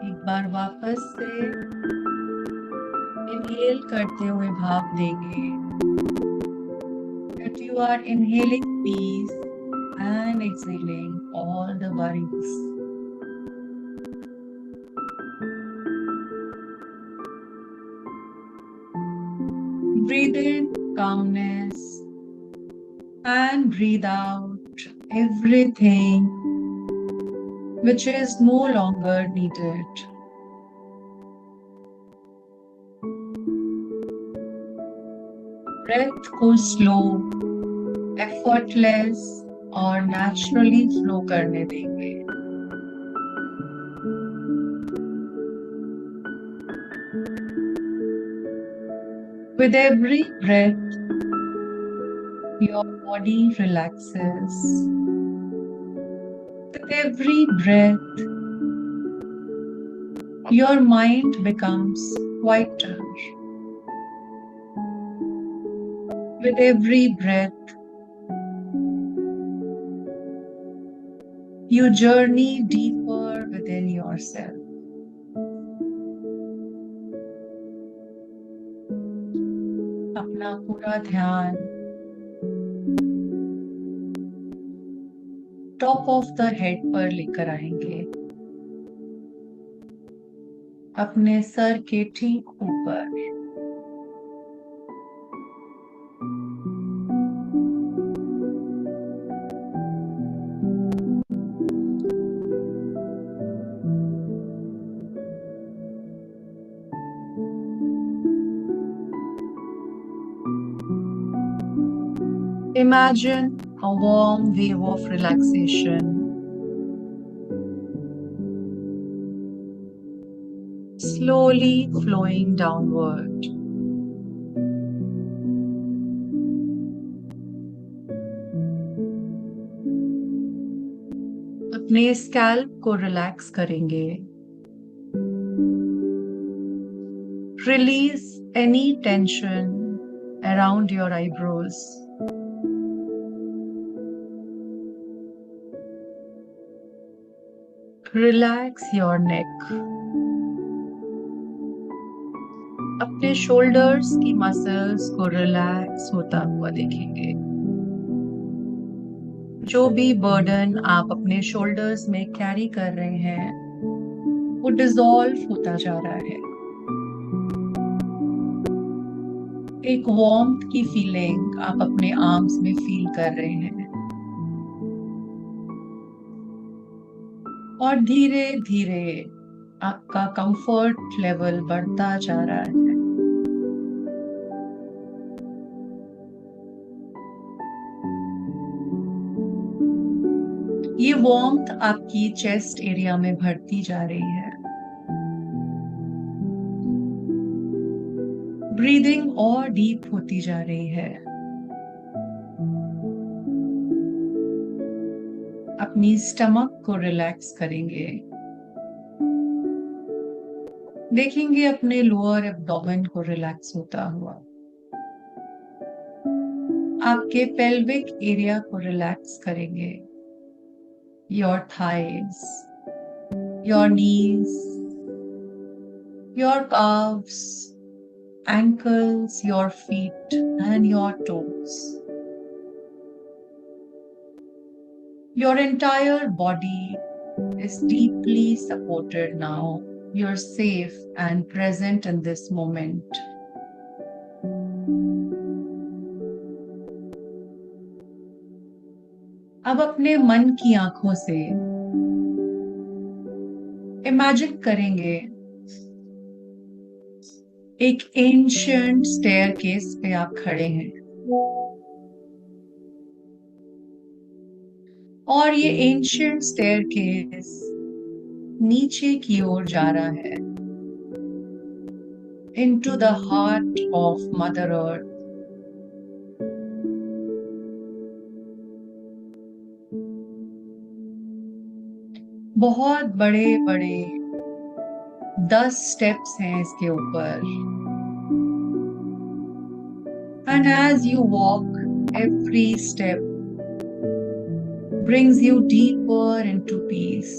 एक बार वापस से इनहेल करते हुए भाप देंगे that you are inhaling peace and exhaling all the worries. Breathe in calmness and breathe out everything which is no longer needed. Breath को slow, effortless और naturally flow करने देंगे। With every breath, your body relaxes. With every breath, your mind becomes quieter. With every breath, you journey deeper within yourself. अपना पूरा ध्यान top of the head पर लेकर आएंगे, अपने सर के ठीक ऊपर। Imagine a warm wave of relaxation slowly flowing downward. अपने स्कैल्प को रिलैक्स करेंगे। Release any tension around your eyebrows. Relax your neck. अपने शोल्डर्स की मसल्स को रिलैक्स होता हुआ देखेंगे। जो भी बर्डन आप अपने शोल्डर्स में कैरी कर रहे हैं वो डिसॉल्व होता जा रहा है। एक वार्मथ की फीलिंग आप अपने आर्म्स में फील कर रहे हैं और धीरे धीरे आपका कंफर्ट लेवल बढ़ता जा रहा है। ये वार्मथ आपकी चेस्ट एरिया में बढ़ती जा रही है। ब्रीदिंग और डीप होती जा रही है। अपनी स्टमक को रिलैक्स करेंगे। देखेंगे अपने लोअर एब्डोमेन को रिलैक्स होता हुआ। आपके पेल्विक एरिया को रिलैक्स करेंगे। Your thighs, your knees, your calves, ankles, your feet and your toes. Your entire body is deeply supported now. You're safe and present in this moment. अब अपने मन की आंखों से इमेजिन करेंगे एक एंशिएंट स्टेयरकेस पे आप खड़े हैं और ये एंशिएंट स्टेयरकेस नीचे की ओर जा रहा है into the heart of Mother Earth. बहुत बड़े बड़े 10 स्टेप्स हैं इसके ऊपर। And as you walk, every step brings you deeper into peace.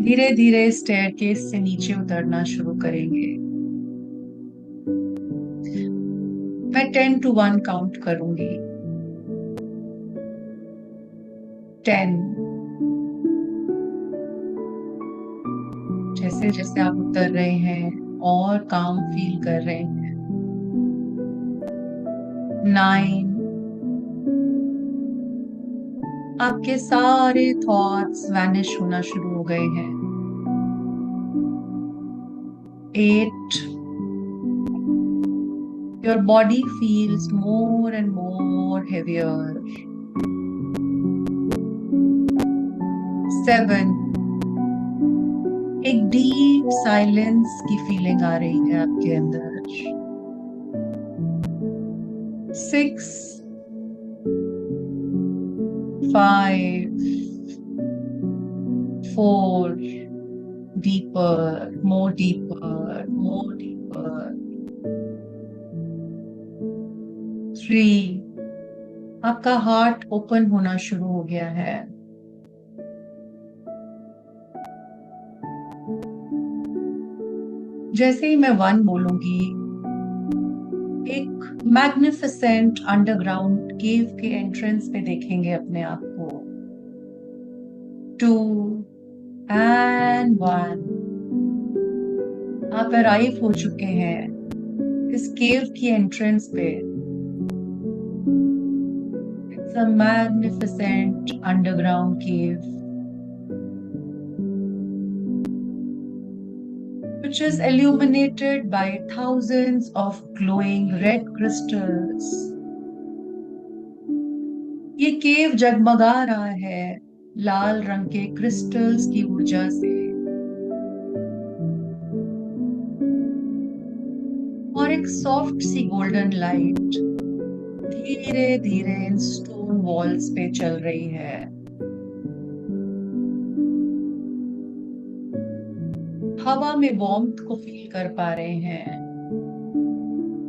धीरे धीरे स्टेयरकेस से नीचे उतरना शुरू करेंगे। मैं 10 to 1 काउंट करूंगी। 10। जैसे जैसे आप उतर रहे हैं और काम फील कर रहे हैं। 9। आपके सारे थॉट्स वैनिश होना शुरू हो गए हैं। 8। Your body feels more and more heavier. 7। एक डीप साइलेंस की फीलिंग आ रही है आपके अंदर। 6। 5। 4। Deeper, more deeper, more deeper. 3। आपका हार्ट ओपन होना शुरू हो गया है। जैसे ही मैं 1 बोलूंगी, एक मैग्निफिसेंट अंडरग्राउंड केव के एंट्रेंस पे देखेंगे अपने आप को। 2 and 1। आप अराइव हो चुके हैं इस केव की एंट्रेंस पे। It's a magnificent underground cave which is illuminated by thousands of glowing red crystals. ये केव जगमगा रहा है लाल रंग के क्रिस्टल्स की ऊर्जा से। और एक सॉफ्ट सी गोल्डन लाइट धीरे धीरे इन स्टोन वॉल्स पे चल रही है। हवा में वार्मथ को फील कर पा रहे हैं।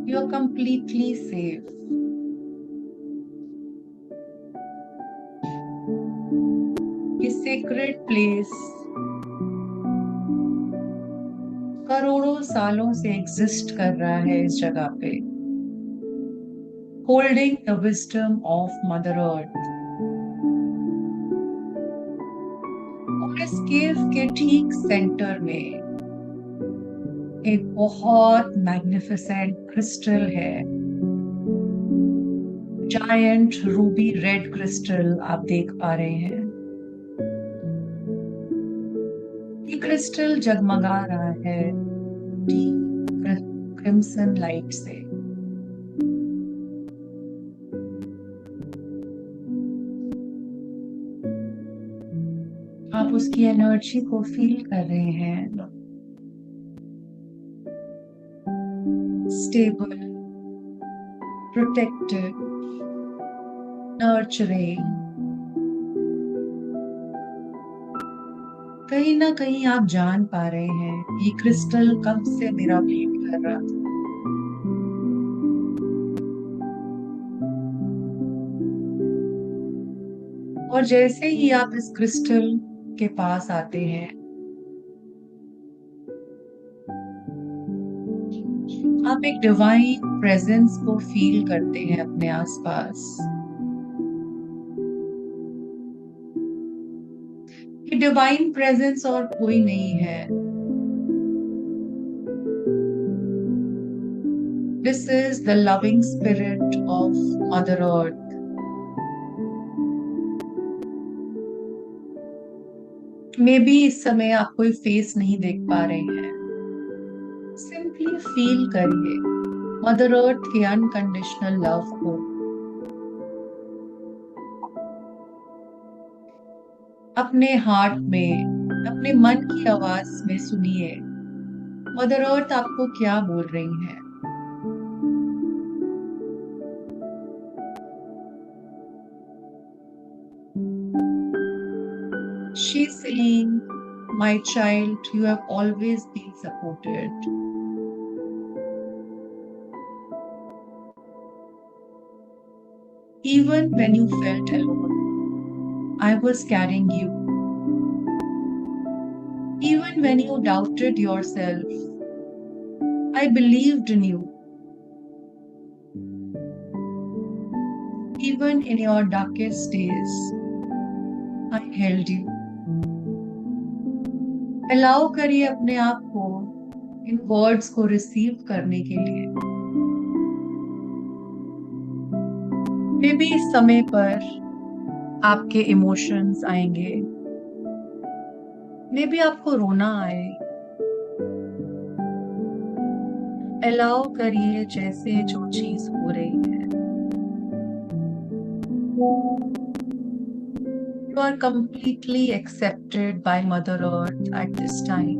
You are completely safe. ये सेक्रेड प्लेस करोड़ों सालों से एग्जिस्ट कर रहा है इस जगह पे, holding the wisdom of mother earth. और इस केव के ठीक सेंटर में एक बहुत मैग्निफिसेंट क्रिस्टल है। जायंट रूबी रेड क्रिस्टल आप देख पा रहे हैं। ये क्रिस्टल जगमगा रहा है डीप क्रिम्सन लाइट से। आप उसकी एनर्जी को फील कर रहे हैं। Stable, protected, nurturing. कहीं ना कहीं आप जान पा रहे हैं ये क्रिस्टल कब से मेरा वेट कर रहा था। और जैसे ही आप इस क्रिस्टल के पास आते हैं, आप एक डिवाइन प्रेजेंस को फील करते हैं अपने आसपास। ये डिवाइन प्रेजेंस और कोई नहीं है। This is the loving spirit of mother earth. May be इस समय आप कोई फेस नहीं देख पा रहे हैं। सिंपली फील करिए मदर अर्थ के अनकंडीशनल लव को। अपने हार्ट में, अपने मन की आवाज में सुनिए मदर अर्थ आपको क्या बोल रही है। She's saying My child, you have always been supported. Even when you felt alone, I was carrying you. Even when you doubted yourself, I believed in you. Even in your darkest days, I held you. Allow करिए अपने आप को इन words को receive करने के लिए। May be इस समय पर आपके इमोशंस आएंगे, मे बी आपको रोना आए। अलाउ करिए जैसे जो चीज हो रही है। You are completely accepted by Mother Earth at this time.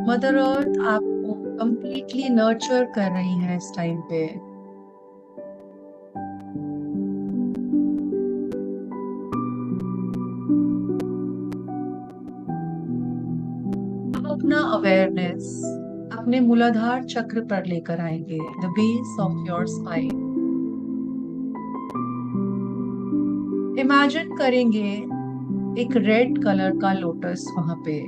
Mother earth आपको कंप्लीटली नर्चर कर रही है इस टाइम पे। आप अपना अवेयरनेस अपने मूलाधार चक्र पर लेकर आएंगे, the base of your spine. Imagine करेंगे एक रेड कलर का लोटस वहां पे,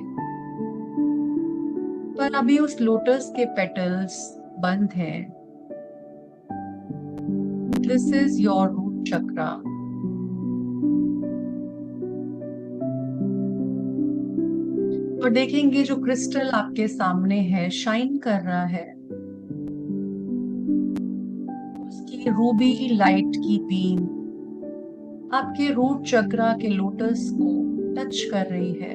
पर अभी उस लोटस के पेटल्स बंद हैं। दिस इज योर रूट चक्रा। और देखेंगे जो क्रिस्टल आपके सामने है शाइन कर रहा है, उसकी रूबी लाइट की बीम आपके रूट चक्रा के लोटस को टच कर रही है।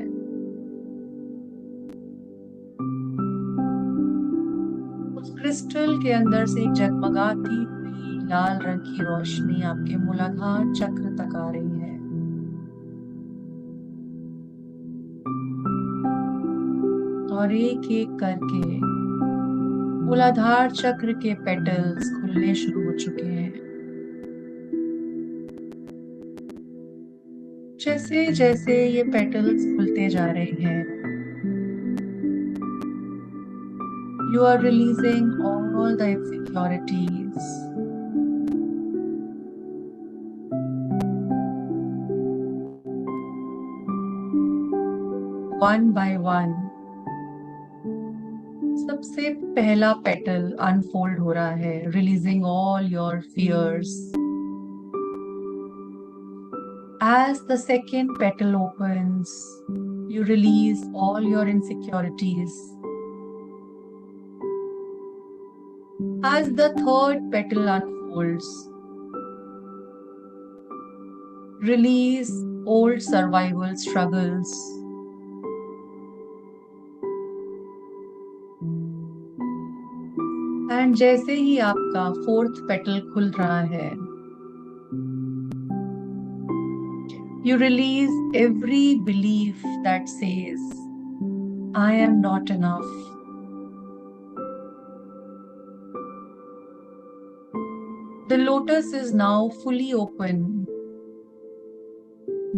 उस क्रिस्टल के अंदर से एक जगमगाती हुई लाल रंग की रोशनी आपके मूलाधार चक्र तक आ रही है। और एक एक करके मूलाधार चक्र के पेटल्स खुलने शुरू हो चुके हैं। जैसे जैसे ये पेटल्स खुलते जा रहे हैं, you are releasing all the insecurities. One by one, सबसे पहला पेटल अनफोल्ड हो रहा है, releasing all your fears. As the second petal opens, you release all your insecurities. As the third petal unfolds, release old survival struggles. And जैसे ही आपका fourth petal खुल रहा है, you release every belief that says, I am not enough. The lotus is now fully open,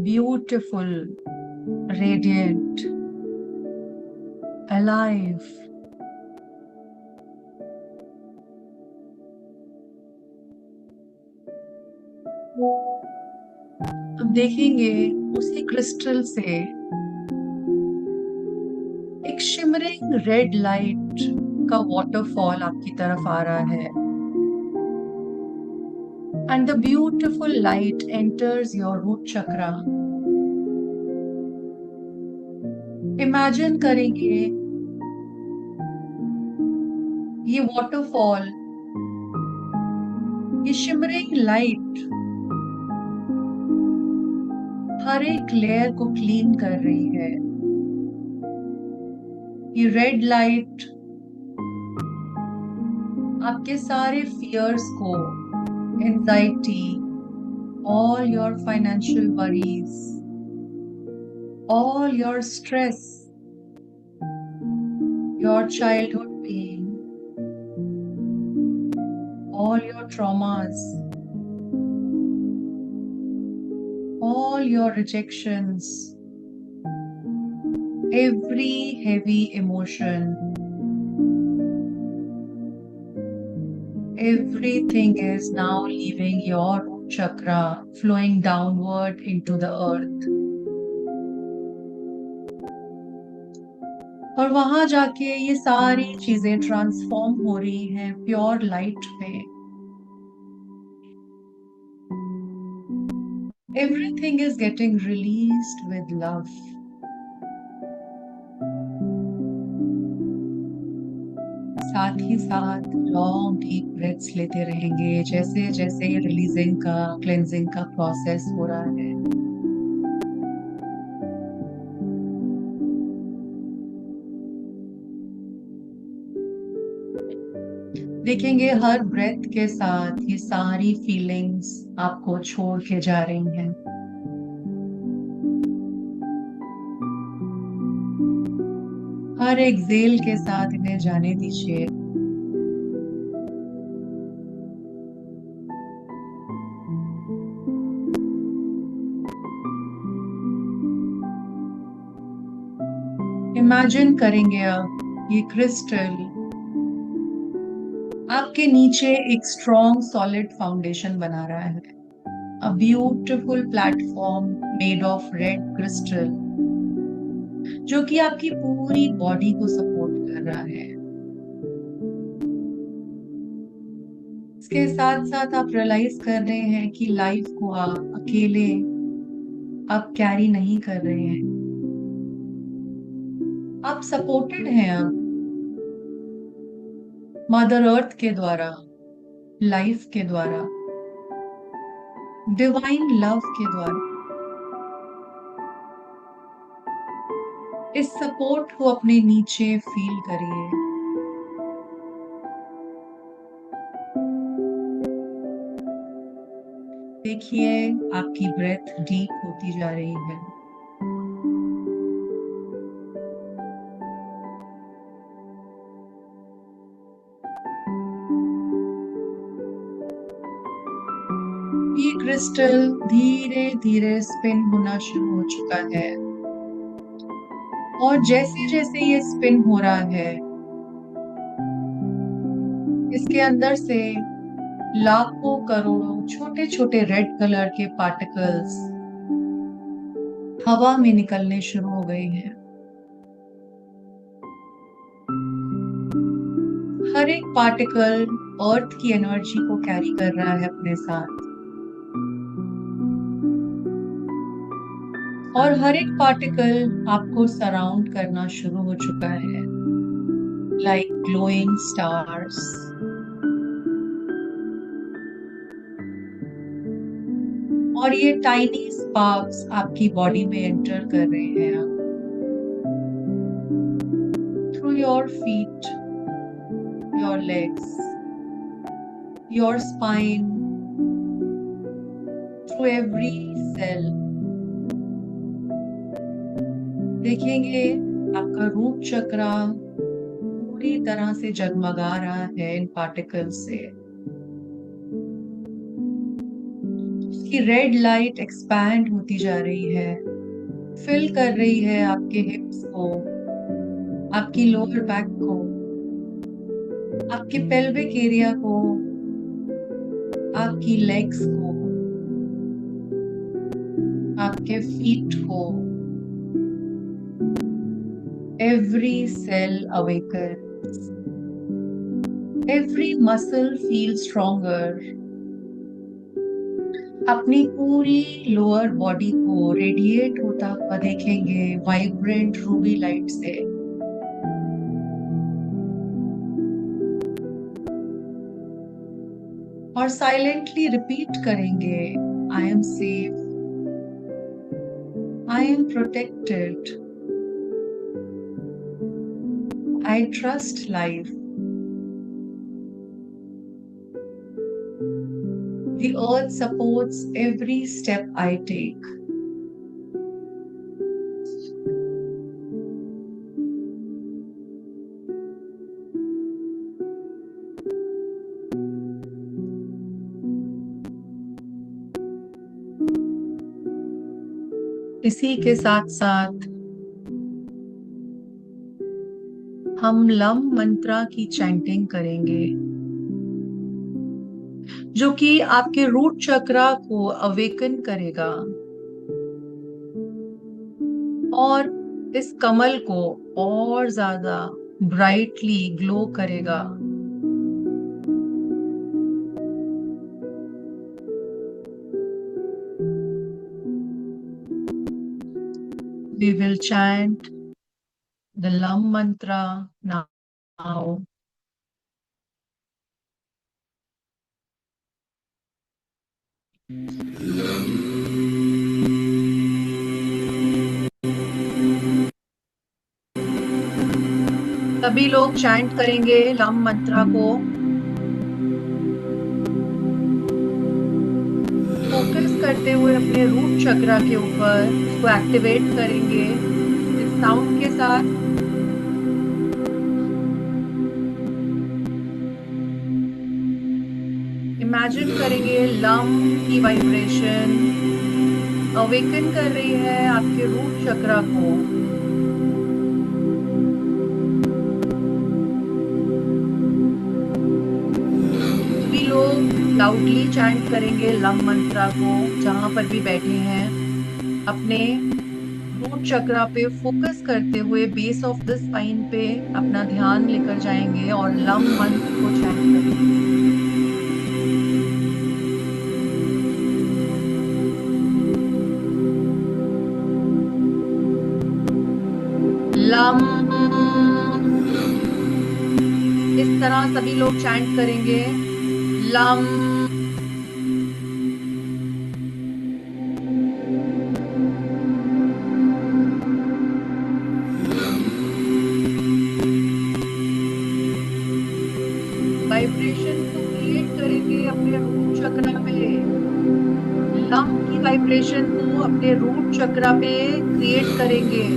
beautiful, radiant, alive. अब देखेंगे उसी crystal से एक शिमरिंग रेड लाइट का वाटरफॉल आपकी तरफ आ रहा है। And the beautiful light enters your root chakra. Imagine करेंगे ये वाटरफॉल, ये शिमरिंग लाइट हर एक लेयर को क्लीन कर रही है। ये रेड लाइट आपके सारे फियर्स को, anxiety, all your financial worries, all your stress, your childhood pain, all your traumas, all your rejections, every heavy emotion, everything is now leaving your root chakra, flowing downward into the earth. और वहां जाके ये सारी चीजें transform हो रही हैं pure light में. Everything is getting released with love. साथ ही साथ लॉन्ग डीप ब्रेथ्स लेते रहेंगे जैसे जैसे ये रिलीजिंग का, क्लेंजिंग का प्रोसेस हो रहा है. देखेंगे हर ब्रेथ के साथ ये सारी फीलिंग्स आपको छोड़ के जा रही हैं. हर एक्सेल के साथ इन्हें जाने दीजिए. इमेजिन करेंगे अब ये क्रिस्टल आपके नीचे एक स्ट्रॉन्ग सॉलिड फाउंडेशन बना रहा है. A beautiful platform made of red crystal जो कि आपकी पूरी बॉडी को सपोर्ट कर रहा है. इसके साथ साथ आप रियलाइज कर रहे हैं कि लाइफ को आप अकेले अब कैरी नहीं कर रहे हैं. आप सपोर्टेड हैं अब मदर अर्थ के द्वारा, लाइफ के द्वारा, डिवाइन लव के द्वारा. इस सपोर्ट को अपने नीचे फील करिए. देखिए आपकी ब्रेथ डीप होती जा रही है. ये क्रिस्टल धीरे धीरे स्पिन होना शुरू हो चुका है और जैसे जैसे ये स्पिन हो रहा है इसके अंदर से लाखों करोड़ों छोटे छोटे रेड कलर के पार्टिकल्स हवा में निकलने शुरू हो गए हैं. हर एक पार्टिकल अर्थ की एनर्जी को कैरी कर रहा है अपने साथ और हर एक पार्टिकल आपको सराउंड करना शुरू हो चुका है लाइक ग्लोइंग स्टार्स. और ये टाइनी स्पार्क्स आपकी बॉडी में एंटर कर रहे हैं अब through your feet, your legs, your spine, through every cell. देखेंगे आपका रूट चक्रा पूरी तरह से जगमगा रहा है इन पार्टिकल्स से. की रेड लाइट एक्सपैंड होती जा रही है, फिल कर रही है आपके हिप्स को, आपकी लोअर बैक को, आपके पेल्विक एरिया को, आपकी लेग्स को, आपके फीट को. Every cell awakens, every muscle feels stronger. अपनी पूरी लोअर बॉडी को रेडिएट होता हुआ देखेंगे वाइब्रेंट रूबी लाइट से. और साइलेंटली रिपीट करेंगे I am safe, I am protected, I trust life. The earth supports every step I take. इसी के साथ साथ हम लम मंत्रा की चैंटिंग करेंगे, जो कि आपके रूट चक्रा को अवेकन करेगा और इस कमल को और ज्यादा ब्राइटली ग्लो करेगा। We will chant the Lam mantra now. सभी लोग चैंट करेंगे लम मंत्रा को, फोकस करते हुए अपने रूट चक्रा के ऊपर उसको एक्टिवेट करेंगे इस साउंड के साथ। इमेजिन करेंगे लम की वाइब्रेशन अवेकन कर रही है आपके रूट चक्रा को। सभी लोग लाउडली चैंट करेंगे लम मंत्रा को, जहां पर भी बैठे हैं अपने रूट चक्रा पे फोकस करते हुए बेस ऑफ द स्पाइन पे अपना ध्यान लेकर जाएंगे और लम मंत्र को चैंट करेंगे। लम, इस तरह सभी लोग चैंट करेंगे लम। वाइब्रेशन को क्रिएट करेंगे अपने रूट चक्र पे, लम की वाइब्रेशन को अपने रूट चक्र पे क्रिएट करेंगे।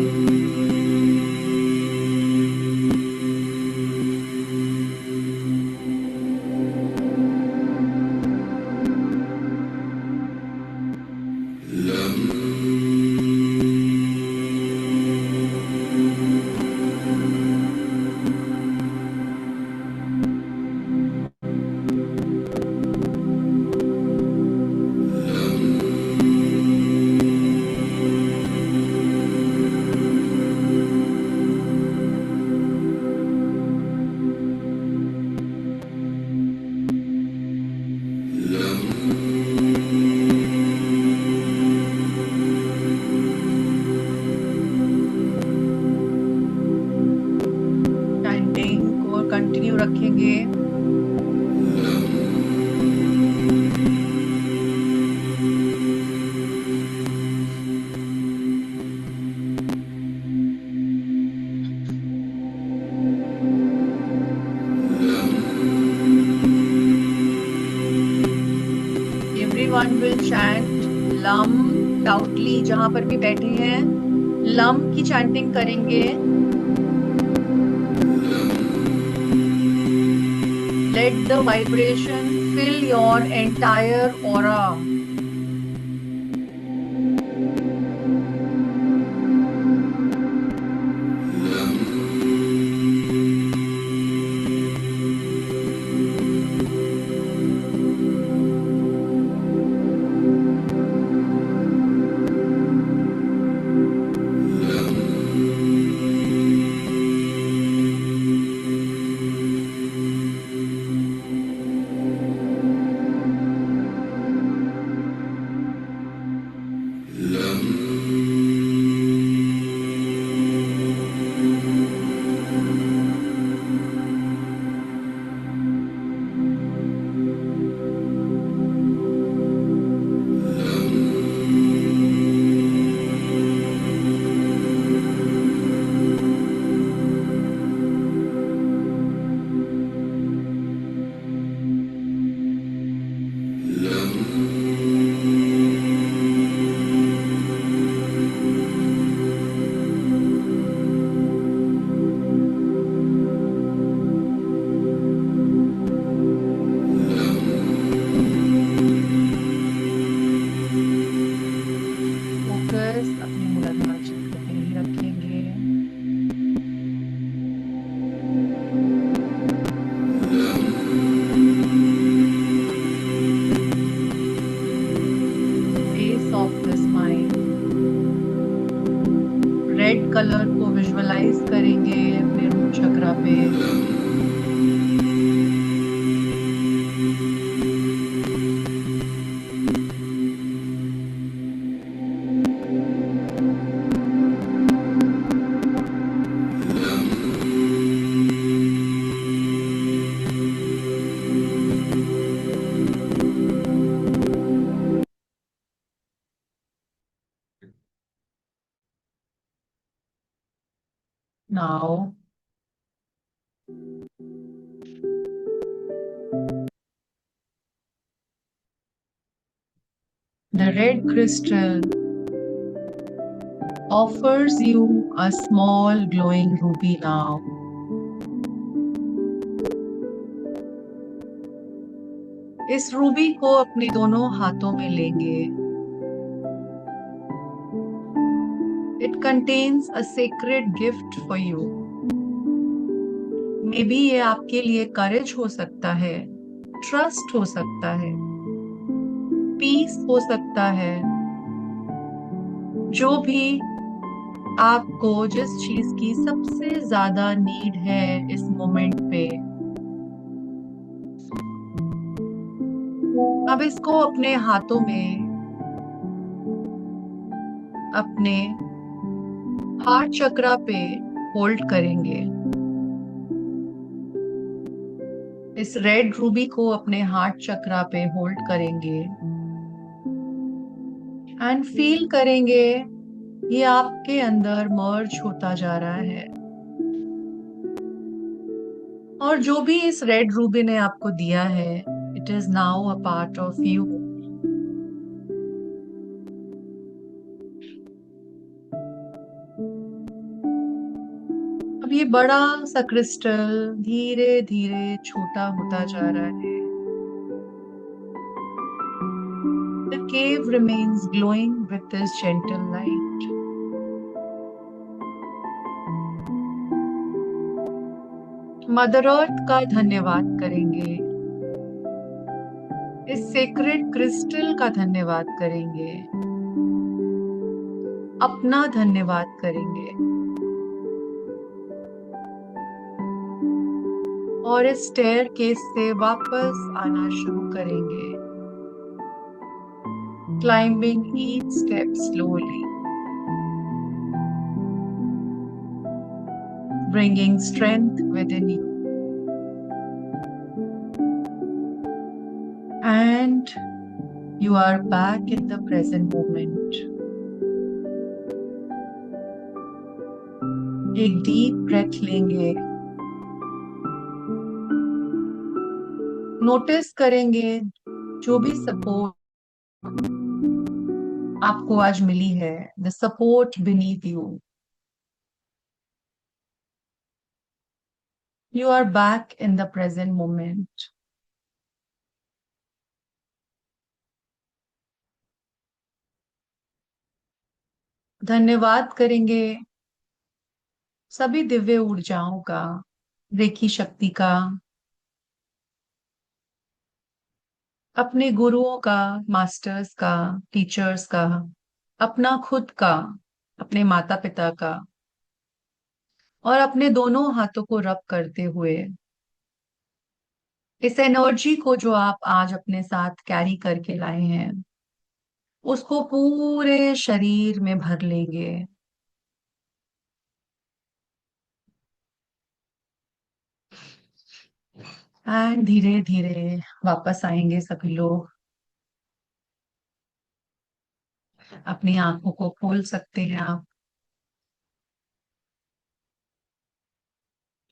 चैंटिंग को कंटिन्यू रखेंगे। Everyone will chant lump loudly, जहां पर भी बैठे हैं लम की चैंटिंग करेंगे। Let the vibration fill your entire aura. वापस अपने मूलाधार चक्र पे ही रखेंगे। Base of the spine, red colour को विजुअलाइज करेंगे अपने रूट चक्रा पे। Now, the red crystal offers you a small glowing ruby now. इस रूबी को अपने दोनों हाथों में लेंगे। It contains a sacred gift for you. May be ये आपके लिए करेज हो सकता है, ट्रस्ट हो सकता है, पीस हो सकता है, जो भी आपको जिस चीज की सबसे ज्यादा नीड है इस मोमेंट पे, अब इसको अपने हाथों में अपने हार्ट चक्रा पे होल्ड करेंगे। इस रेड रूबी को अपने हार्ट चक्रा पे होल्ड करेंगे एंड फील करेंगे ये आपके अंदर मर्ज होता जा रहा है। और जो भी इस रेड रूबी ने आपको दिया है, it is now a part of you. अब ये बड़ा सा क्रिस्टल धीरे धीरे छोटा होता जा रहा है। The cave remains glowing with this gentle light. Mother earth का धन्यवाद करेंगे, इस सेक्रेड क्रिस्टल का धन्यवाद करेंगे, अपना धन्यवाद करेंगे और इस स्टेयर केस से वापस आना शुरू करेंगे। Climbing each step slowly, bringing strength within you. And you are back in the present moment. एक डीप ब्रेथ लेंगे, नोटिस करेंगे जो भी सपोर्ट आपको आज मिली है, the support beneath you. You are back in the present moment. धन्यवाद करेंगे सभी दिव्य ऊर्जाओं का, रेकी शक्ति का, अपने गुरुओं का, मास्टर्स का, टीचर्स का, अपना खुद का, अपने माता पिता का, और अपने दोनों हाथों को रब करते हुए इस एनर्जी को जो आप आज अपने साथ कैरी करके लाए हैं, उसको पूरे शरीर में भर लेंगे। एंड धीरे धीरे वापस आएंगे सभी लोग। अपनी आंखों को खोल सकते हैं आप।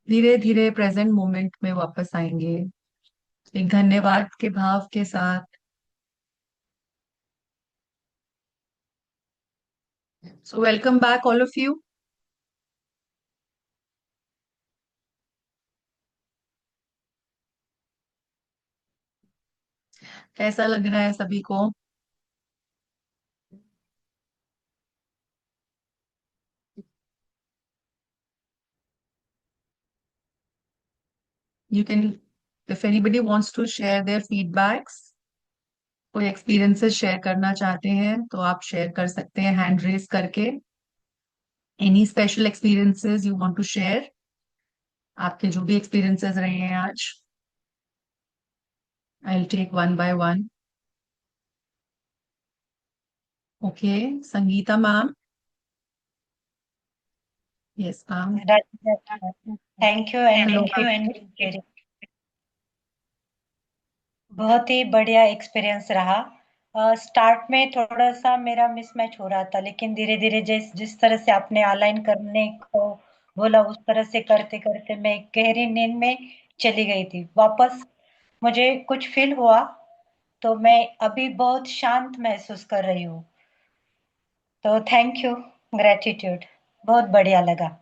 धीरे धीरे प्रेजेंट मोमेंट में वापस आएंगे एक धन्यवाद के भाव के साथ। So welcome back all of you. कैसा लग रहा है सभी को? You can, if anybody wants to share their feedbacks, कोई एक्सपीरियंसेस शेयर करना चाहते हैं तो आप शेयर कर सकते हैं हैंड रेस करके. Any special experiences you want to share, आपके जो भी एक्सपीरियंसेस रहे हैं आज. I will take one by one. Okay, Sangeeta ma'am. Yes ma'am. Thank you and hello. बहुत ही बढ़िया एक्सपीरियंस रहा. स्टार्ट में थोड़ा सा मेरा मिसमैच हो रहा था, लेकिन धीरे धीरे जिस जिस तरह से आपने अलाइन करने को बोला, उस तरह से करते करते मैं एक गहरी नींद में चली गई थी. वापस मुझे कुछ फील हुआ तो मैं अभी बहुत शांत महसूस कर रही हूँ. तो थैंक यू, ग्रेटिट्यूड. बहुत बढ़िया लगा,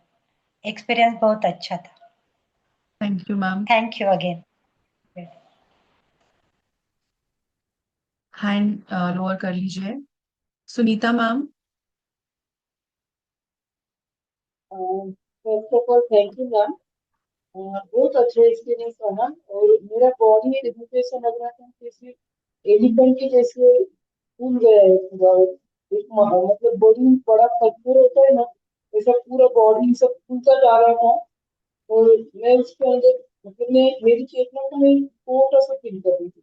एक्सपीरियंस बहुत अच्छा था. Thank you ma'am. Thank you again. Hand lower कर लीजिए. Sunita ma'am. First of all thank you ma'am. बहुत अच्छा एक्सपीरियंस रहा और मेरा बॉडी एकदम से लग रहा था जैसे एलिफेंट के जैसे फूल गया है पूरा. मतलब बॉडी में बड़ा पत्थर होता है ना, ऐसा पूरा बॉडी सब फूलता जा रहा था. और मैं उसके अंदर, मतलब मैं मेरी चेतना को मैं छोटा सा फील कर रही थी.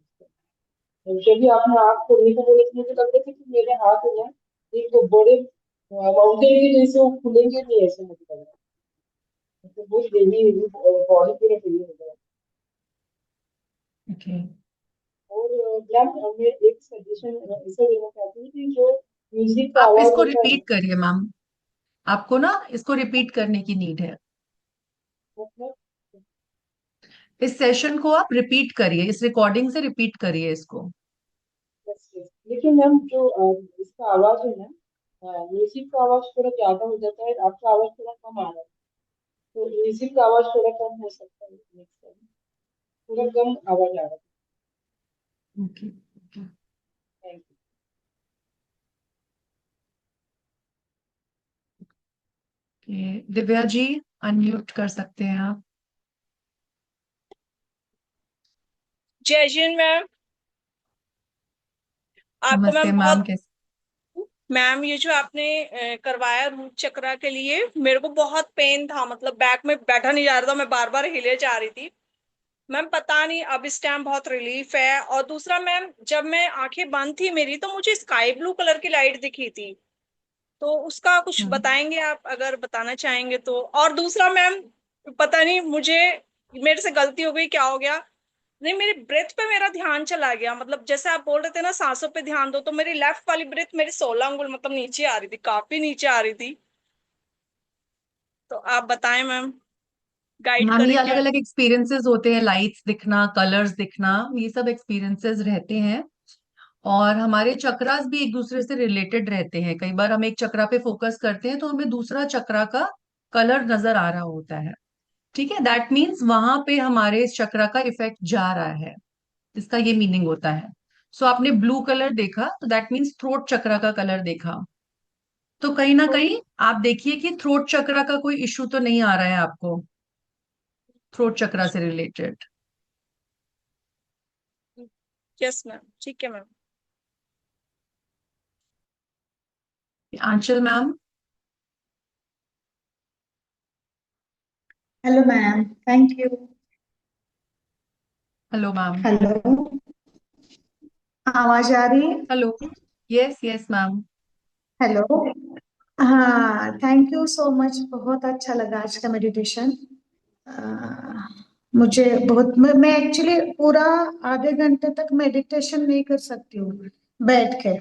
और जब भी आपने आँख खोलने को बोले तो मुझे लग रहा था कि मेरे हाथ है ना एक तो बड़े माउंटेन के जैसे वो खुलेंगे नहीं, ऐसे मुझे लग रहा है. मतलब बहुत हेवी हेवी बॉडी पूरा हेवी हो गया. ओके. और मैम मैं एक सजेशन ऐसा देना चाहती हूँ कि जो म्यूजिक का आप आवाज इसको होता है रिपीट करिए मैम. आपको ना इसको रिपीट करने की नीड है. मतलब इस सेशन को आप रिपीट करिए, इस रिकॉर्डिंग से रिपीट करिए इसको. लेकिन मैम जो इसका आवाज है ना, म्यूजिक का आवाज थोड़ा ज्यादा हो जाता है, आपका आवाज थोड़ा कम आ रहा है. तो म्यूजिक का आवाज थोड़ा कम हो सकता है नेक्स्ट टाइम. थोड़ा कम आवाज आ रहा है. Okay. Thank you. Divya ji, unmute कर सकते हैं आप. जय जिन मैम, आपको नमस्ते मैम मैम, बहुत. कैसे? मैम ये जो आपने करवाया रूट चक्रा के लिए, मेरे को बहुत पेन था, मतलब बैक में बैठा नहीं जा रहा था, मैं बार बार हिले जा रही थी. मैम पता नहीं, अब इस टाइम बहुत रिलीफ है. और दूसरा मैम, जब मैं आंखें बंद थी मेरी, तो मुझे स्काई ब्लू कलर की लाइट दिखी थी. तो उसका कुछ हम्म. बताएंगे आप, अगर बताना चाहेंगे तो. और दूसरा मैम, पता नहीं मुझे, मेरे से गलती हो गई, क्या हो गया, नहीं मेरी ब्रेथ पे मेरा ध्यान चला गया. मतलब जैसे आप बोल रहे थे ना सांसों पे ध्यान दो, तो मेरी लेफ्ट वाली ब्रेथ मेरी 16 अंगुल मतलब नीचे आ रही थी, काफी नीचे आ रही थी. तो आप बताएं मैम, गाइड मैम, ये करें अलग क्या. अलग एक्सपीरियंसेस होते हैं. लाइट्स दिखना, कलर्स दिखना, ये सब एक्सपीरियंसेस रहते हैं. और हमारे चक्रास भी एक दूसरे से रिलेटेड रहते हैं. कई बार हम एक चक्रा पे फोकस करते हैं तो हमें दूसरा चक्रा का कलर नजर आ रहा होता है. ठीक है, दैट मीन्स वहां पे हमारे इस चक्रा का इफेक्ट जा रहा है. इसका ये मीनिंग होता है. सो आपने ब्लू कलर देखा तो दैट मीन्स थ्रोट चक्रा का कलर देखा. तो कहीं ना कहीं आप देखिए कि थ्रोट चक्रा का कोई इश्यू तो नहीं आ रहा है आपको, थ्रोट चक्रा से रिलेटेड. यस मैम, ठीक है ma'am. Anchal ma'am. Hello ma'am, thank you. Hello ma'am. Hello, आवाज आ रही है? Hello. Yes yes ma'am. Hello. हाँ, थैंक यू सो मच. बहुत अच्छा लगा आज का मेडिटेशन. मुझे बहुत, मैं एक्चुअली पूरा आधे घंटे तक मेडिटेशन नहीं कर सकती हूँ बैठ के.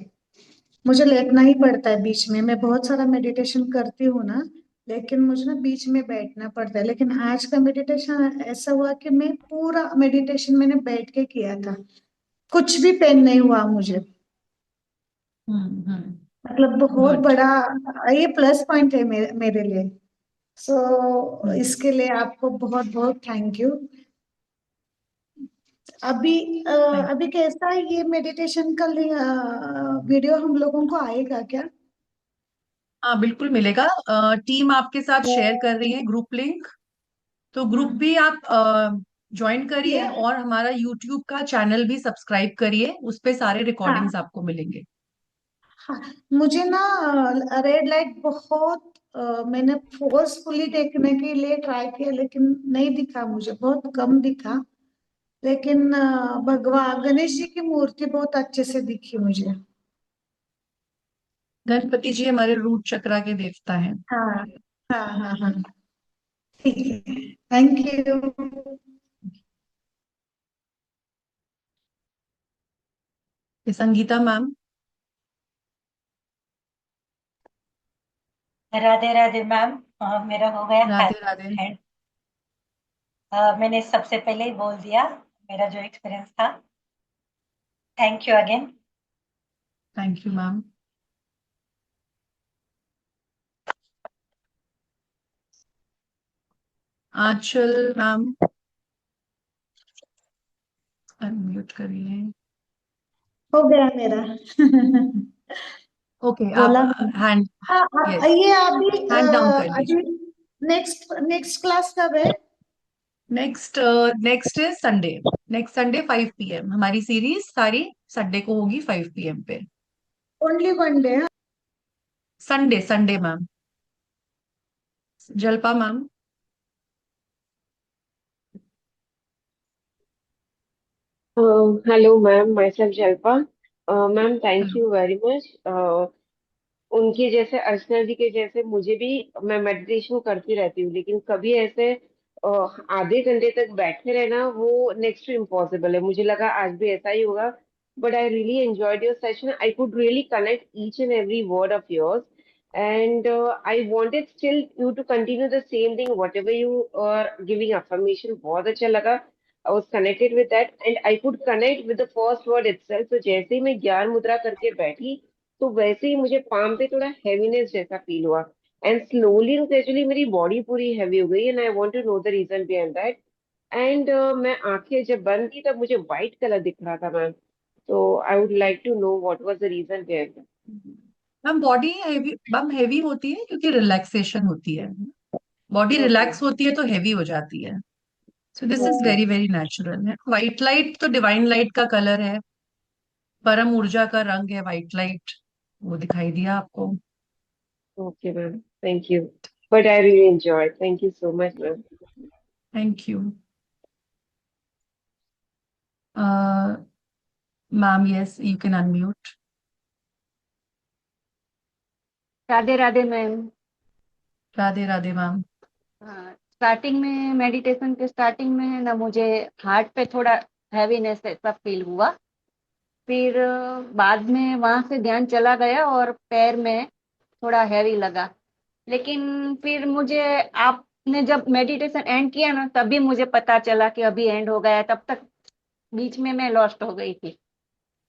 मुझे लेटना ही पड़ता है बीच में. मैं बहुत सारा मेडिटेशन करती हूँ ना, लेकिन मुझे ना बीच में बैठना पड़ता है. लेकिन आज का मेडिटेशन ऐसा हुआ कि मैं पूरा मेडिटेशन मैंने बैठ के किया था. कुछ भी पेन नहीं हुआ मुझे. हम्म. मतलब बहुत गुड. बड़ा ये प्लस पॉइंट है मेरे लिए. सो हम्म. इसके लिए आपको बहुत बहुत थैंक यू. अभी थैंक. अभी कैसा है ये मेडिटेशन का वीडियो हम लोगों को आएगा क्या? हाँ बिल्कुल मिलेगा. टीम आपके साथ शेयर कर रही है ग्रुप लिंक. तो ग्रुप भी आप ज्वाइन करिए या और हमारा यूट्यूब का चैनल भी सब्सक्राइब करिए, उस पे सारे हाँ रिकॉर्डिंग्स आपको मिलेंगे। हाँ, मुझे ना रेड लाइट बहुत मैंने फोर्सफुली देखने के लिए ट्राई किया, लेकिन नहीं दिखा, मुझे बहुत कम दिखा। लेकिन भगवान गणेश जी की मूर्ति बहुत अच्छे से दिखी मुझे। गणपति जी हमारे रूट चक्रा के देवता हैं। हाँ हाँ हाँ हाँ, ठीक है, थैंक यू। ये संगीता मैम। राधे राधे मैम। मेरा हो गया राधे राधे। हैंड। मैंने सबसे पहले ही बोल दिया मेरा जो एक्सपीरियंस था। Thank you again. Thank you ma'am. Anchal ma'am, unmute करिए। हो गया मेरा। ओके, आप बोला मैंने। हैंड, हाँ यस, ये अभी हैंड डाउन कर अभी दीजिए। नेक्स्ट नेक्स्ट क्लास कब है? Next next is Sunday. Next Sunday 5 PM हमारी सीरीज सारी संडे को होगी 5 PM पे। Only one day? Sunday Sunday ma'am. जल्पा ma'am. Hello, ma'am. Myself Jalpa. Ma'am, thank hello. you very much. उनके जैसे अर्चना जी के जैसे मुझे भी, मैं मेडिटेशन करती रहती हूँ, लेकिन कभी ऐसे आधे घंटे तक बैठे रहना वो नेक्स्ट टू इम्पॉसिबल है। मुझे लगा आज भी ऐसा ही होगा, but I really enjoyed your session. I could really connect each and every word of yours, and I wanted still you to continue the same thing, whatever you are giving affirmation. बहुत अच्छा लगा. I was connected with that, and I could connect with the first word itself. तो जैसे ही मैं ज्ञान मुद्रा करके बैठी, तो वैसे ही मुझे पाम पे थोड़ा हैवीनेस जैसा फील हुआ, एंड स्लोली ग्रेजुअली मेरी बॉडी पूरी हैवी हो गई, and I want to know the reason behind that. And मैं आंखें जब बंद की तब मुझे व्हाइट कलर दिख रहा था मैम. तो I would like to know what was the reason behind that. Ma'am body heavy, ma'am heavy होती है क्योंकि रिलैक्सेशन होती है। Body okay. रिलैक्स होती है तो हैवी हो जाती है। सो this is okay. Very very natural है। व्हाइट लाइट तो डिवाइन लाइट का कलर है, परम ऊर्जा का रंग है व्हाइट लाइट, वो दिखाई दिया आपको। Okay ma'am. Thank you. But I really enjoy. Thank you so much ma'am. Thank you ma'am. Yes, you can unmute. Radhe Radhe ma'am. Radhe Radhe ma'am. हाँ, स्टार्टिंग में मेडिटेशन के स्टार्टिंग में है ना, मुझे हार्ट पे थोड़ा हैवीनेस ऐसा फील हुआ। फिर बाद में वहां से ध्यान चला गया और पैर में थोड़ा हैवी लगा। लेकिन फिर मुझे आपने जब मेडिटेशन एंड किया ना, तभी मुझे पता चला कि अभी एंड हो गया है। तब तक बीच में मैं लॉस्ट हो गई थी।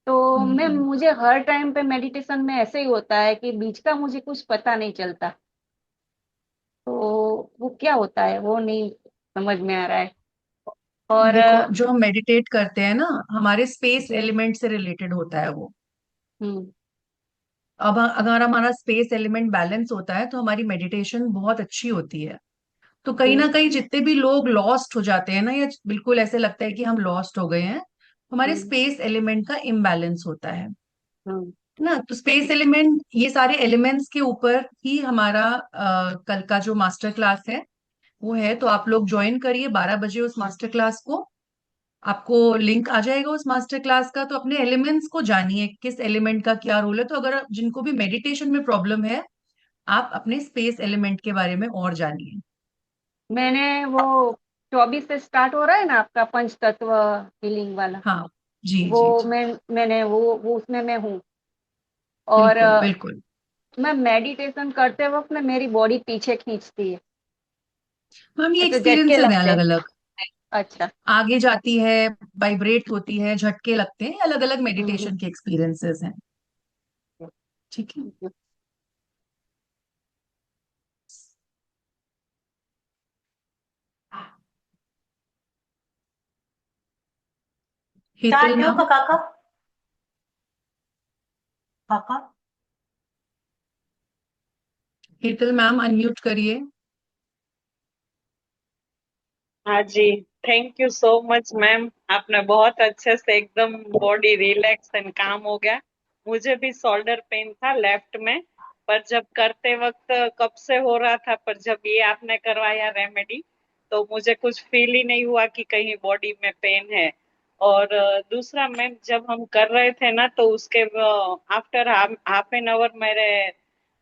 तो मैं हम्म। मुझे हर टाइम पे मेडिटेशन में ऐसे ही होता है कि बीच का मुझे कुछ पता नहीं चलता। तो वो क्या होता है वो नहीं समझ में आ रहा है। और देखो, जो हम मेडिटेट करते हैं ना, हमारे स्पेस जी। एलिमेंट से रिलेटेड होता है वो। हम्म। अब अगर हमारा स्पेस एलिमेंट बैलेंस होता है तो हमारी मेडिटेशन बहुत अच्छी होती है। तो कहीं ना जी। कहीं जितने भी लोग लॉस्ट हो जाते हैं ना, या बिल्कुल ऐसे लगता है कि हम लॉस्ट हो गए हैं, हमारे हम्म। स्पेस एलिमेंट का इम्बैलेंस होता है हम्म। ना। तो स्पेस एलिमेंट, ये सारे एलिमेंट्स के ऊपर ही हमारा कल का जो मास्टर क्लास है वो है। तो आप लोग ज्वाइन करिए 12 बजे उस मास्टर क्लास को। आपको लिंक आ जाएगा उस मास्टर क्लास का। तो अपने एलिमेंट्स को जानिए, किस एलिमेंट का क्या रोल है। तो अगर जिनको भी मेडिटेशन में प्रॉब्लम है, आप अपने स्पेस एलिमेंट के बारे में और जानिए। मैंने वो 24 से स्टार्ट हो रहा है ना आपका पंच तत्व हीलिंग वाला। हाँ, जी वो जी जी, मैंने वो उसमें मैं हूँ। और बिल्कुल बिल्कुल। मैं मेडिटेशन करते वक्त ना मेरी बॉडी पीछे खींचती है। मैम ये ऐसे झटके एक्सपीरियंसेस हैं लगते अलग हैं। अलग। अच्छा। आगे जाती है, वाइब्रेट होती है, झटके लगते हैं, अलग अलग हम्म। मेडिटेशन के एक्सपीरियंसेस हैं। ठीक है। हेतल स्टार्ट देव मैम। का काका। काका। हेतल मैम, अनम्यूट करिए। हाँ जी. Thank you so much ma'am, आपने बहुत अच्छे से एकदम बॉडी रिलैक्स एंड काम हो गया। मुझे भी शोल्डर पेन था लेफ्ट में, पर जब करते वक्त कब से हो रहा था, पर जब ये आपने करवाया रेमेडी तो मुझे कुछ फील ही नहीं हुआ कि कहीं बॉडी में पेन है। और दूसरा मैम, जब हम कर रहे थे ना तो उसके आफ्टर हाफ एन आवर मेरे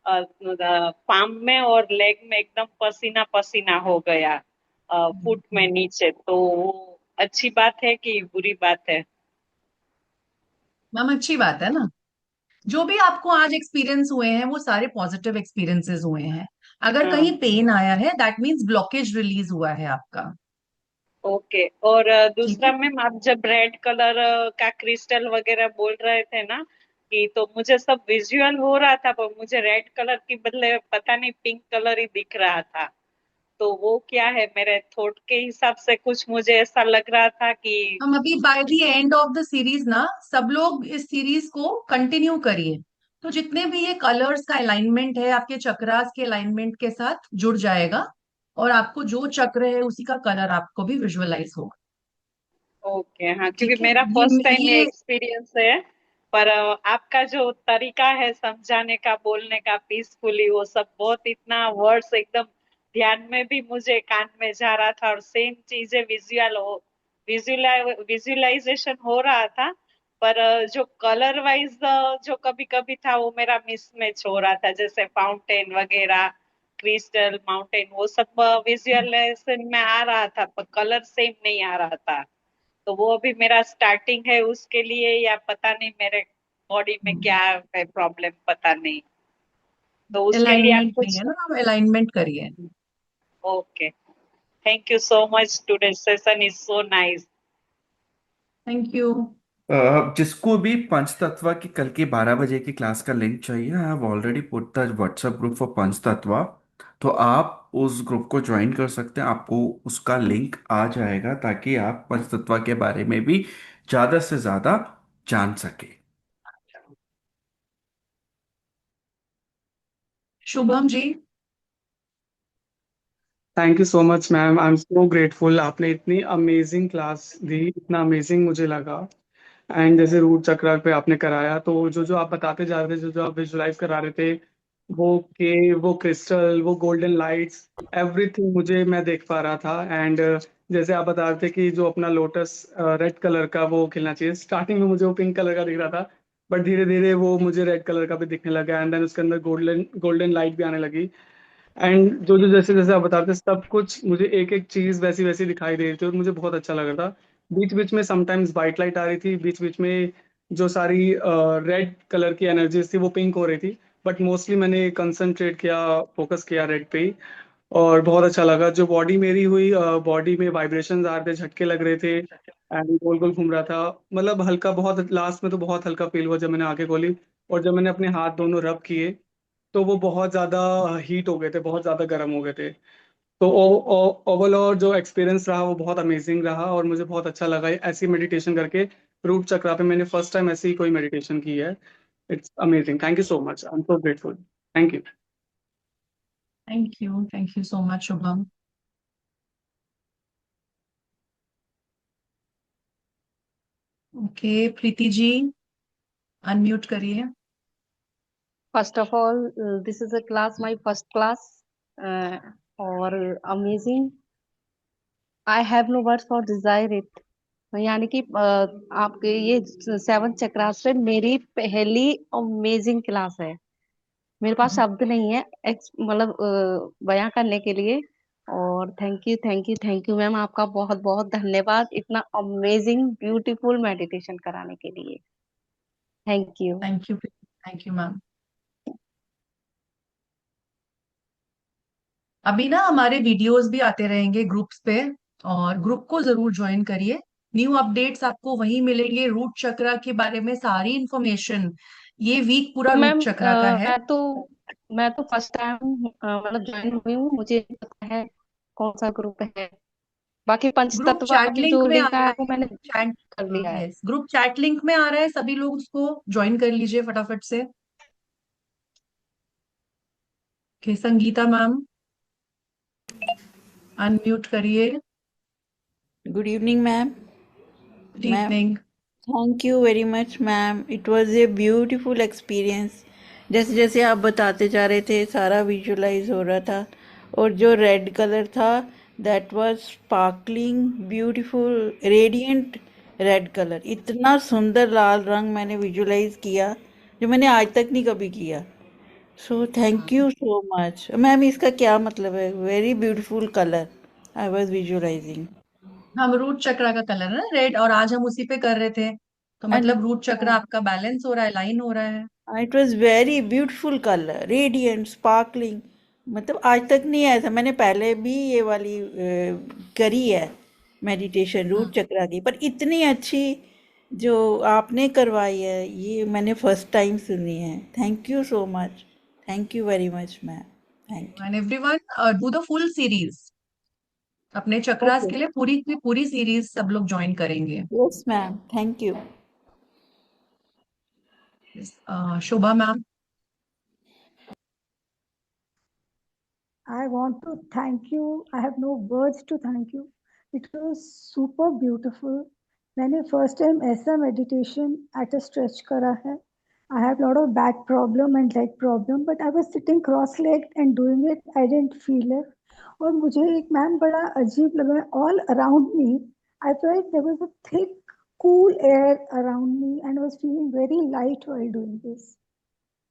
पाम में और लेग में एकदम पसीना पसीना हो गया, फुट में नीचे। तो वो अच्छी बात है कि बुरी बात है? मैम अच्छी बात है ना। जो भी आपको आज एक्सपीरियंस हुए हैं वो सारे पॉजिटिव एक्सपीरियंसेस हुए हैं। अगर हाँ, कहीं पेन आया है दैट मीन्स ब्लॉकेज रिलीज हुआ है आपका। ओके। और ठीक दूसरा है। मैम, आप जब रेड कलर का क्रिस्टल वगैरह बोल रहे थे ना, कि तो मुझे सब विजुअल हो रहा था, पर मुझे रेड कलर की बदले पता नहीं पिंक कलर ही दिख रहा था। तो वो क्या है? मेरे थॉट के हिसाब से कुछ मुझे ऐसा लग रहा था कि हम अभी by the end of the series ना, सब लोग इस सीरीज को कंटिन्यू करिए। तो जितने भी ये कलर्स का अलाइनमेंट है आपके चक्रास के अलाइनमेंट के साथ जुड़ जाएगा, और आपको जो चक्र है उसी का कलर आपको भी विजुअलाइज होगा। ओके, हाँ, क्योंकि ठीक है। मेरा फर्स्ट टाइम ये ये एक्सपीरियंस है। पर आपका जो तरीका है समझाने का, बोलने का पीसफुली, वो सब बहुत, इतना वर्ड्स एकदम ध्यान में भी मुझे कान में जा रहा था, और सेम चीजें विजुअलाइजेशन हो रहा था। पर जो कलर वाइज जो कभी कभी था वो मेरा मिसमैच हो रहा था, जैसे फाउंटेन वगैरह, क्रिस्टल माउंटेन, वो सब विजुअलाइजेशन में आ रहा था, पर कलर सेम नहीं आ रहा था। तो वो अभी मेरा स्टार्टिंग है उसके लिए, या पता नहीं मेरे बॉडी में क्या है प्रॉब्लम, पता नहीं। तो उसके लिए आप अलाइनमेंट नहीं कुछ। है ना, आप अलाइनमेंट करिए। Okay, thank you so much, today session is so nice. Thank you. जिसको भी पंचतत्व की कल की 12 बजे की क्लास का लिंक चाहिए, I have already put the WhatsApp group for पंचतत्व। तो आप उस ग्रुप को ज्वाइन कर सकते हैं, आपको उसका लिंक आ जाएगा ताकि आप पंचतत्व के बारे में भी ज़्यादा से ज़्यादा जान सके। Shubham ji. Thank you so much ma'am, I am so grateful. आपने इतनी अमेजिंग क्लास दी, इतना अमेजिंग मुझे लगा। एंड जैसे रूट चक्र पे आपने कराया, तो जो जो आप बताते जा रहे थे, जो जो आप विजुलाइज करा रहे थे, वो के वो क्रिस्टल, वो गोल्डन लाइट्स, एवरीथिंग मुझे मैं देख पा रहा था। एंड जैसे आप बता रहे थे कि जो अपना लोटस रेड कलर का वो खिलना चाहिए, स्टार्टिंग में मुझे वो पिंक कलर का दिख रहा था, बट धीरे धीरे वो मुझे रेड कलर का भी दिखने लगा, एंड देन उसके अंदर गोल्डन गोल्डन लाइट भी आने लगी। एंड जो जो जैसे जैसे आप बताते सब कुछ मुझे एक एक चीज वैसी वैसी दिखाई दे रही थी, और मुझे बहुत अच्छा लग रहा था। बीच बीच में समटाइम्स वाइट लाइट आ रही थी, बीच बीच में जो सारी रेड कलर की एनर्जीज थी वो पिंक हो रही थी, बट मोस्टली मैंने कंसंट्रेट किया, फोकस किया रेड पे ही। और बहुत अच्छा लगा। जो बॉडी मेरी हुई, बॉडी में वाइब्रेशंस आ रहे थे, झटके लग रहे थे, एंड गोल गोल घूम रहा था। मतलब हल्का, बहुत लास्ट में तो बहुत हल्का फील हुआ जब मैंने आंखें खोली, और जब मैंने अपने हाथ दोनों रब किए, तो वो बहुत ज्यादा हीट हो गए थे, बहुत ज्यादा गर्म हो गए थे। तो ओवरऑल जो एक्सपीरियंस रहा वो बहुत अमेजिंग रहा, और मुझे बहुत अच्छा लगा ऐसी मेडिटेशन करके। रूट चक्रा पे मैंने फर्स्ट टाइम ऐसी कोई मेडिटेशन की है। It's amazing, thank you so much, I am so grateful. Thank you. Thank you so much Shubham. Okay, Preeti ji unmute करिए। First of all, this is a class, my first class, or amazing. I have no words for desire it. यानी कि आपके ये 7 चक्रास से मेरी पहली amazing class है। मेरे पास शब्द नहीं है मतलब बयां करने के लिए। और थैंक यू मैम, आपका बहुत बहुत धन्यवाद इतना अमेजिंग ब्यूटीफुल मेडिटेशन कराने के लिए। Thank you. Thank you ma'am. अभी ना हमारे वीडियोस भी आते रहेंगे ग्रुप्स पे, और ग्रुप को जरूर ज्वाइन करिए। न्यू अपडेट्स आपको वहीं मिलेंगे, रूट चक्रा के बारे में सारी इंफॉर्मेशन। ये वीक पूरा मैम रूट चक्रा का है। मैं तो फर्स्ट टाइम मतलब ज्वाइन हुई हूँ, मुझे नहीं पता है कौन सा ग्रुप है। बाकी ग्रुप पंचतत्व चैट की लिंक जो में आ लिंक रहा आया वो है। मैंने चैट कर लिया है। यस, ग्रुप चैट लिंक में आ रहा है, सभी लोग उसको ज्वाइन कर लीजिए फटाफट से। ओके, संगीता मैम अनम्यूट करिए। Good evening, ma'am. Good Ma'am, evening. thank you very much, ma'am. It was a beautiful experience. जैसे जैसे आप बताते जा रहे थे सारा विजुलाइज हो रहा था, और जो रेड कलर था that was sparkling beautiful radiant red colour, इतना सुंदर लाल रंग मैंने विजुलाइज किया जो मैंने आज तक नहीं कभी किया। So thank you so much ma'am. इसका क्या मतलब है? Very beautiful colour I was visualising. हम रूट चक्रा का कलर है ना रेड, और आज हम उसी पे कर रहे थे, तो एंड मतलब रूट चक्र आपका बैलेंस हो रहा है, लाइन हो रहा है। It was very beautiful colour radiant sparkling. मतलब आज तक नहीं आया था, मैंने पहले भी ये वाली करी है मेडिटेशन रूट चक्रा की, पर इतनी अच्छी जो आपने करवाई है ये मैंने फर्स्ट टाइम सुनी है। Thank you so much, thank you very much ma'am, thank and everyone do the full series. अपने यू। चक्रास ओके, के लिए पूरी की पूरी सीरीज सब लोग ज्वाइन करेंगे। Yes ma'am, thank you. Shobha ma'am. I want to thank you. I have no words to thank you. It was super beautiful. मैंने first time ऐसा meditation at a stretch करा है. I have a lot of back problem and leg problem, but I was sitting cross-legged and doing it. I didn't feel it. और मुझे एक ma'am बड़ा अजीब लगा. All around me, I felt there was a thick, cool air around me, and I was feeling very light while doing this.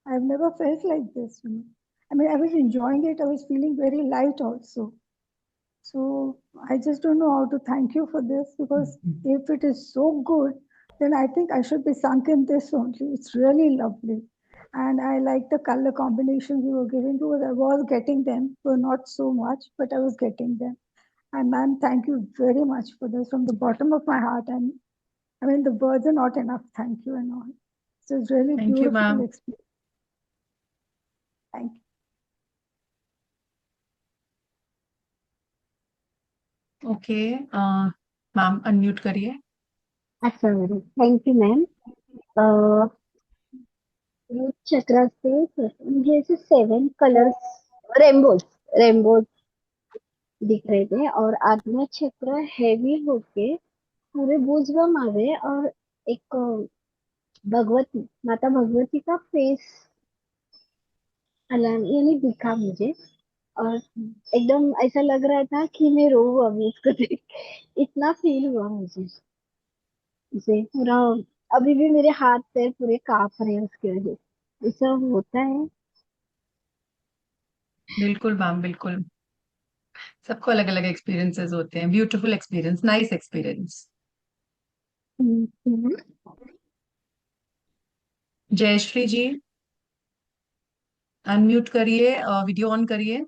I've never felt like this, you know. I mean, I was enjoying it. I was feeling very light also. So I just don't know how to thank you for this, because if it is so good, then I think I should be sunk in this only. It's really lovely. And I like the color combinations you were giving, because I was getting them, so not so much, but I was getting them. And ma'am, thank you very much for this from the bottom of my heart. And I mean, the words are not enough. Thank you and all. So it's really thank you beautiful ma'am. experience. Thank you. Okay ma'am, unmute करिए। अच्छा madam, thank you ma'am. Root chakra से मुझे ऐसे 7 colours rainbows rainbows दिख रहे थे, और आत्मा चक्र हैवी होके पूरे बूझबम आ गए, और एक भगवती माता भगवती का फेस अलान यानी दिखा मुझे, और एकदम ऐसा लग रहा था कि मैं रो अभी इसको देख के। इतना फील हुआ मुझे उसे पूरा। अभी भी मेरे हाथ पैर पूरे कांप रहे हैं उसकी वजह से। ये सब होता है। बिल्कुल मैम, बिल्कुल। सबको अलग अलग एक्सपीरियंसेस होते हैं। Beautiful experience, nice experience. Hmm. Jayashree ji, unmute करिए, वीडियो ऑन करिए।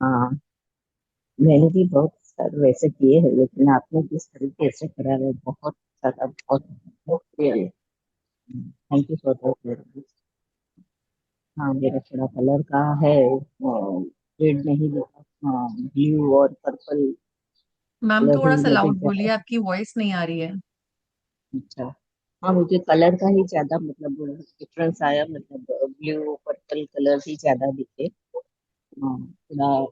हाँ, मैंने भी बहुत सारे वैसे किए हैं, लेकिन आपने जिस तरीके से करा है बहुत ज्यादा, बहुत बहुत real. Thank you for that. हाँ, मेरा थोड़ा कलर का है, रेड नहीं, हाँ ब्लू और पर्पल मैम कलर थोड़ा ही सा मुझे लाउड बोलिए, ज्यादा। आपकी वॉइस नहीं आ रही है। अच्छा, हाँ मुझे कलर का ही ज्यादा मतलब डिफरेंस आया, मतलब ब्लू पर्पल कलर ही ज्यादा दिखे। हाँ, थोड़ा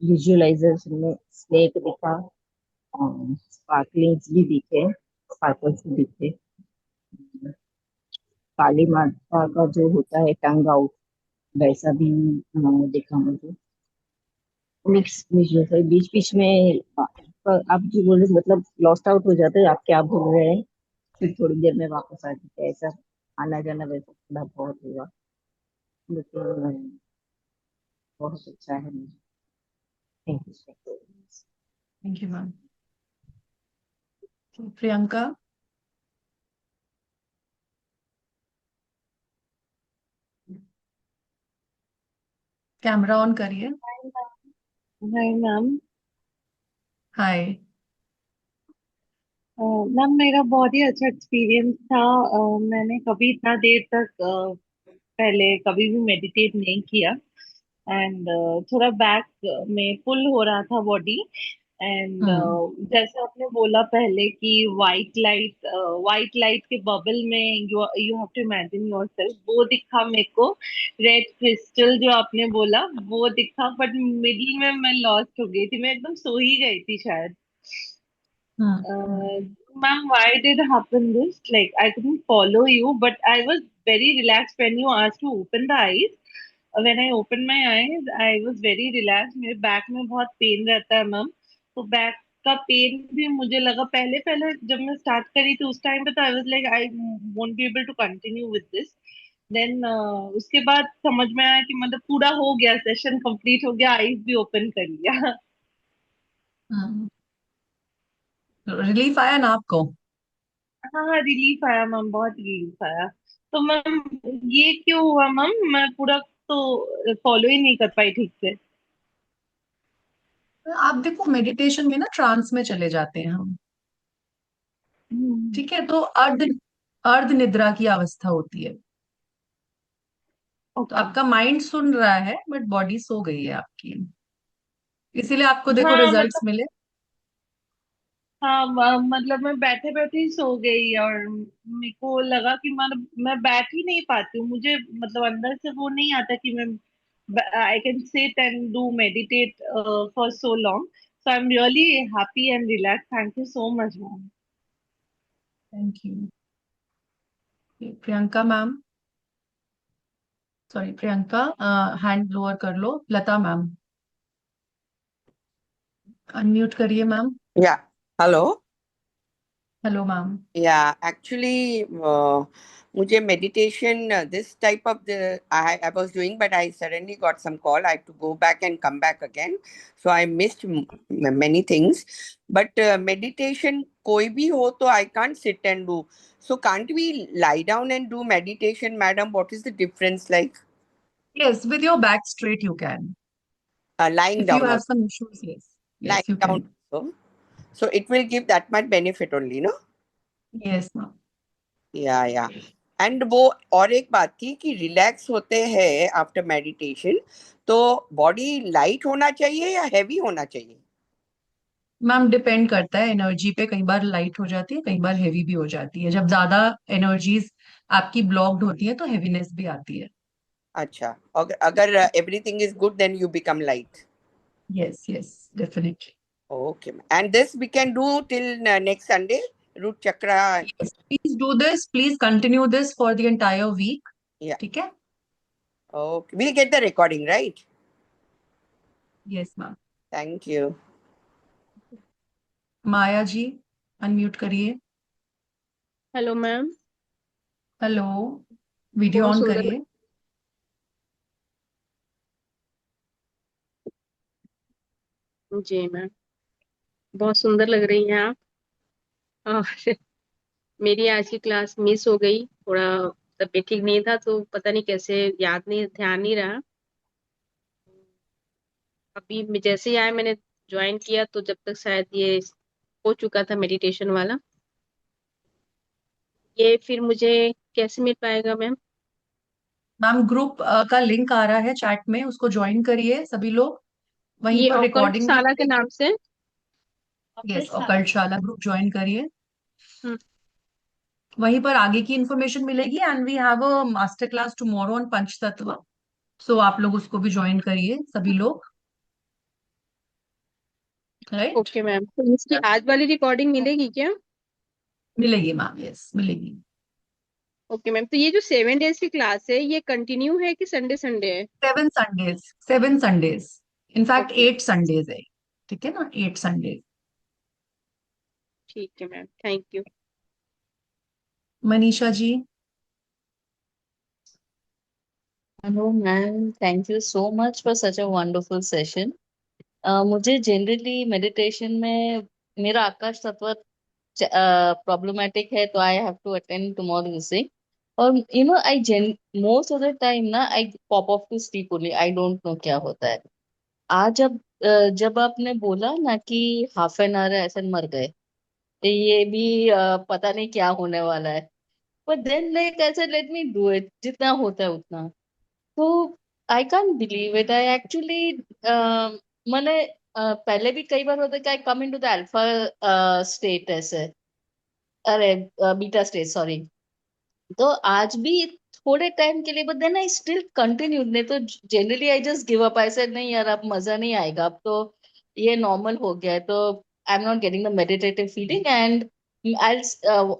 विजुअलाइजेशन में स्नेक दिखा, स्पार्कलिंग्स भी दिखे, स्पार्कल्स भी दिखे। काली माता का जो होता है टंग आउट, वैसा भी दिखा मुझे। मिक्स जैसे बीच बीच में आप जो बोले मतलब लॉस्ट आउट हो जाते हैं, आप क्या बोल रहे हैं, फिर थोड़ी देर में वापस आ जाते हैं, ऐसा आना जाना वैसा थोड़ा बहुत हुआ, लेकिन बहुत अच्छा है। Thank you. Thank you ma'am. Priyanka. Camera on करिए। Hi ma'am. हाय। मैम मेरा बहुत ही अच्छा एक्सपीरियंस था। मैंने कभी इतना देर तक पहले कभी भी मेडिटेट नहीं किया, एंड थोड़ा बैक में पुल हो रहा था बॉडी, एंड हम्म जैसे आपने बोला पहले कि वाइट लाइट के बबल में you you have to imagine yourself, वो दिखा मेरे को। रेड क्रिस्टल जो आपने बोला वो दिखा, बट मिडिल में मैं लॉस्ट हो गई थी, मैं एकदम सो ही गई थी शायद। हम्म Ma'am, why did happen this? Like, I couldn't follow you, but I was very relaxed when you asked to open the eyes. When I opened my eyes, I was very relaxed. मेरे back में बहुत pen रहता है ma'am, तो back का pen भी मुझे लगा पहले पहले जब मैं स्टार्ट करी थी उस टाइम पे, तो I was like I won't be able to continue with this. Then उसके बाद समझ में आया कि मतलब पूरा हो गया, सेशन कंप्लीट हो गया, आईज भी ओपन कर लिया। हम्म रिलीफ आया ना आपको? हाँ हाँ, रिलीफ आया मैम, बहुत रिलीफ आया। तो मैम ये क्यों हुआ मैम, मैं पूरा तो फॉलो ही नहीं कर पाई ठीक से। आप देखो, मेडिटेशन में ना ट्रांस में चले जाते हैं हम। ठीक है, तो अर्ध अर्ध निद्रा की अवस्था होती है। तो ओके। आपका माइंड सुन रहा है बट बॉडी सो गई है आपकी, इसीलिए आपको देखो हाँ रिजल्ट्स मतलब, मिले। हाँ मतलब मैं बैठे बैठे ही सो गई, और मेरे को लगा कि मैं बैठ ही नहीं पाती हूँ, मुझे मतलब अंदर से वो नहीं आता कि मैं I can sit and do meditate for so long. So I am really happy and relax, thank you so much ma'am. Thank you. Priyanka ma'am, sorry Priyanka, hand lower कर लो। लता मैम, अनम्यूट करिए ma'am. Yeah. Hello. Hello ma'am. Yeah. Actually, मुझे meditation this type of the I was doing, but I suddenly got some call. I have to go back and come back again, so I missed many things. But meditation कोई भी हो तो I can't sit and do. So can't we lie down and do meditation, madam? What is the difference like? Yes, with your back straight you can. Lying If you down have also, some issues, yes. lying Yes, you down can. also. So it will give that much benefit only, no? Yes, ma'am. या and वो और एक बात थी कि relax होते हैं after meditation, तो बॉडी लाइट होना चाहिए या हैवी होना चाहिए? मैम डिपेंड करता है एनर्जी पे, कई बार लाइट हो जाती है, कई बार हैवी भी हो जाती है। जब ज्यादा एनर्जीज आपकी ब्लॉक्ड होती है तो हैवीनेस भी आती है। अच्छा, अगर अगर everything is good then you become light. Yes yes, definitely. Okay, and this we can do till next Sunday, root chakra. Yes, please do this. Please continue this for the entire week. या ठीक है? Okay, we'll get the recording right. Yes ma'am. Thank you. Maya ji, unmute करिए। Hello ma'am. Hello, video बहुत on सुंदर। करिए। जी ma'am, बहुत सुंदर लग रही हैं आप। और मेरी आज की क्लास मिस हो गई, थोड़ा तबीयत ठीक नहीं था तो पता नहीं कैसे याद नहीं, ध्यान नहीं रहा। अभी जैसे ही आया मैंने ज्वाइन किया तो जब तक शायद ये हो चुका था मेडिटेशन वाला। ये फिर मुझे कैसे मिल पाएगा मैम? मैम ग्रुप का लिंक आ रहा है चैट में, उसको ज्वाइन करिए सभी लोग। वहीं ये पर ऑकल्ट रिकॉर्डिंग भी साला के मिलेगी। नाम से? यस, ऑकल्टशाला ग्रुप ज्वाइन करिए। हम्म, वहीं पर आगे की इंफॉर्मेशन मिलेगी। And we have a master class tomorrow on पंचतत्व, सो आप लोग उसको भी ज्वाइन करिए सभी लोग। राइट? ओके मैम, तो इसकी आज वाली रिकॉर्डिंग मिलेगी क्या? मिलेगी मैम, यस मिलेगी। ओके मैम, तो ये जो 7 डेज की क्लास है ये कंटिन्यू है कि संडे संडे है? 7 Sundays, 7 Sundays, in fact okay, 8 Sundays है। ठीक है ना, 8 संडेज। ठीक है ma'am, thank you. Manisha ji. Hello, ma'am. Thank you so much for such a wonderful session. मुझे जनरली मेडिटेशन में मेरा आकाश तत्व प्रॉब्लमेटिक है, तो I have to attend tomorrow से। और I zen most of the time ना I pop off to sleep only, I don't know क्या होता है। आज जब आपने बोला ना कि हाफ एन आवर ऐसे मर गए, तो ये भी पता नहीं क्या होने वाला है। बट देन लाइक ऐसे लेट मी डू इट, जितना होता है उतना। तो I can't believe it, I actually मैंने पहले भी कई बार होता है कि I come into the alpha state ऐसे, अरे बीटा स्टेट सॉरी। तो आज भी थोड़े टाइम के लिए, but then I still continue, नहीं तो generally I just give up, I said नहीं यार अब मजा नहीं आएगा, अब तो ये नॉर्मल हो गया है, तो I am not getting the meditative feeling and I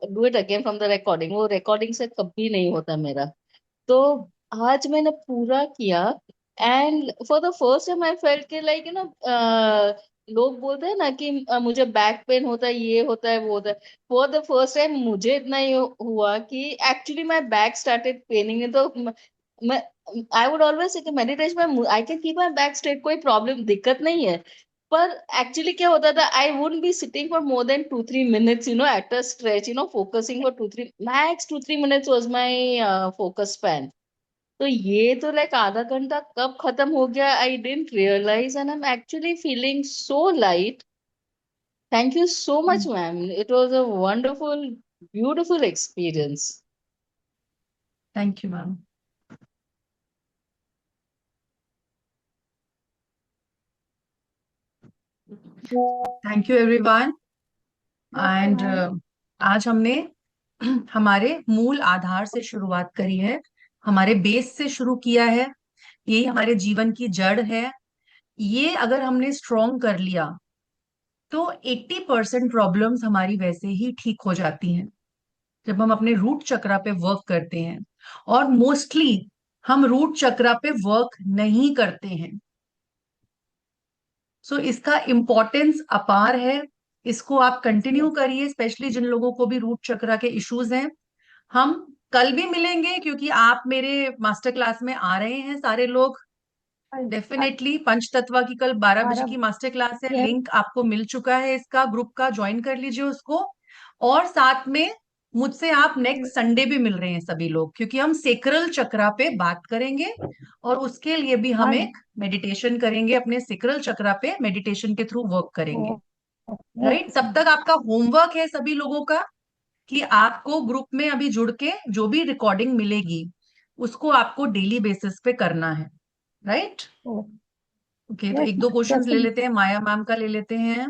do it again from the recording. वो रिकॉर्डिंग से कभी नहीं होता मेरा। तो आज मैंने पूरा किया and for the first time I felt के लाइक लोग बोलते हैं ना कि मुझे बैक पेन होता है, ये होता है, वो होता है। फॉर द फर्स्ट टाइम मुझे इतना ही हुआ कि actually my back started paining. तो मैं I would always say meditation में I can keep my back straight, कोई प्रॉब्लम दिक्कत नहीं है। पर एक्चुअली क्या होता था, I wouldn't be sitting for more than 2-3 minutes, at a stretch, focusing for 2-3 was my focus span. तो ये तो लाइक आधा घंटा कब खत्म हो गया I didn't realise and I am actually feeling so light. Thank you so much ma'am, it was a wonderful beautiful experience. Thank you ma'am. Thank you everyone. And आज हमने हमारे मूल आधार से शुरुआत करी है, हमारे बेस से शुरू किया है। यही हमारे जीवन की जड़ है। ये अगर हमने स्ट्रॉन्ग कर लिया तो 80% प्रॉब्लम्स हमारी वैसे ही ठीक हो जाती हैं जब हम अपने रूट चक्रा पे वर्क करते हैं। और मोस्टली हम रूट चक्रा पे वर्क नहीं करते हैं। सो इसका इम्पोर्टेंस अपार है। इसको आप कंटिन्यू करिए, स्पेशली जिन लोगों को भी रूट चक्रा के इश्यूज हैं। हम कल भी मिलेंगे क्योंकि आप मेरे मास्टर क्लास में आ रहे हैं सारे लोग। डेफिनेटली पंच तत्वा की कल 12 बजे की मास्टर क्लास है। लिंक आपको मिल चुका है इसका, ग्रुप का, ज्वाइन कर लीजिए उसको। और साथ में मुझसे आप नेक्स्ट संडे भी मिल रहे हैं सभी लोग, क्योंकि हम सेक्रल चक्रा पे बात करेंगे और उसके लिए भी हम एक मेडिटेशन करेंगे। अपने सेक्रल चक्रा पे मेडिटेशन के थ्रू वर्क करेंगे। राइट? तब तक आपका होमवर्क है सभी लोगों का कि आपको ग्रुप में अभी जुड़ के जो भी रिकॉर्डिंग मिलेगी उसको आपको डेली बेसिस पे करना है। राइट? ओके, तो एक दो क्वेश्चंस ले लेते हैं। माया मैम का ले लेते हैं।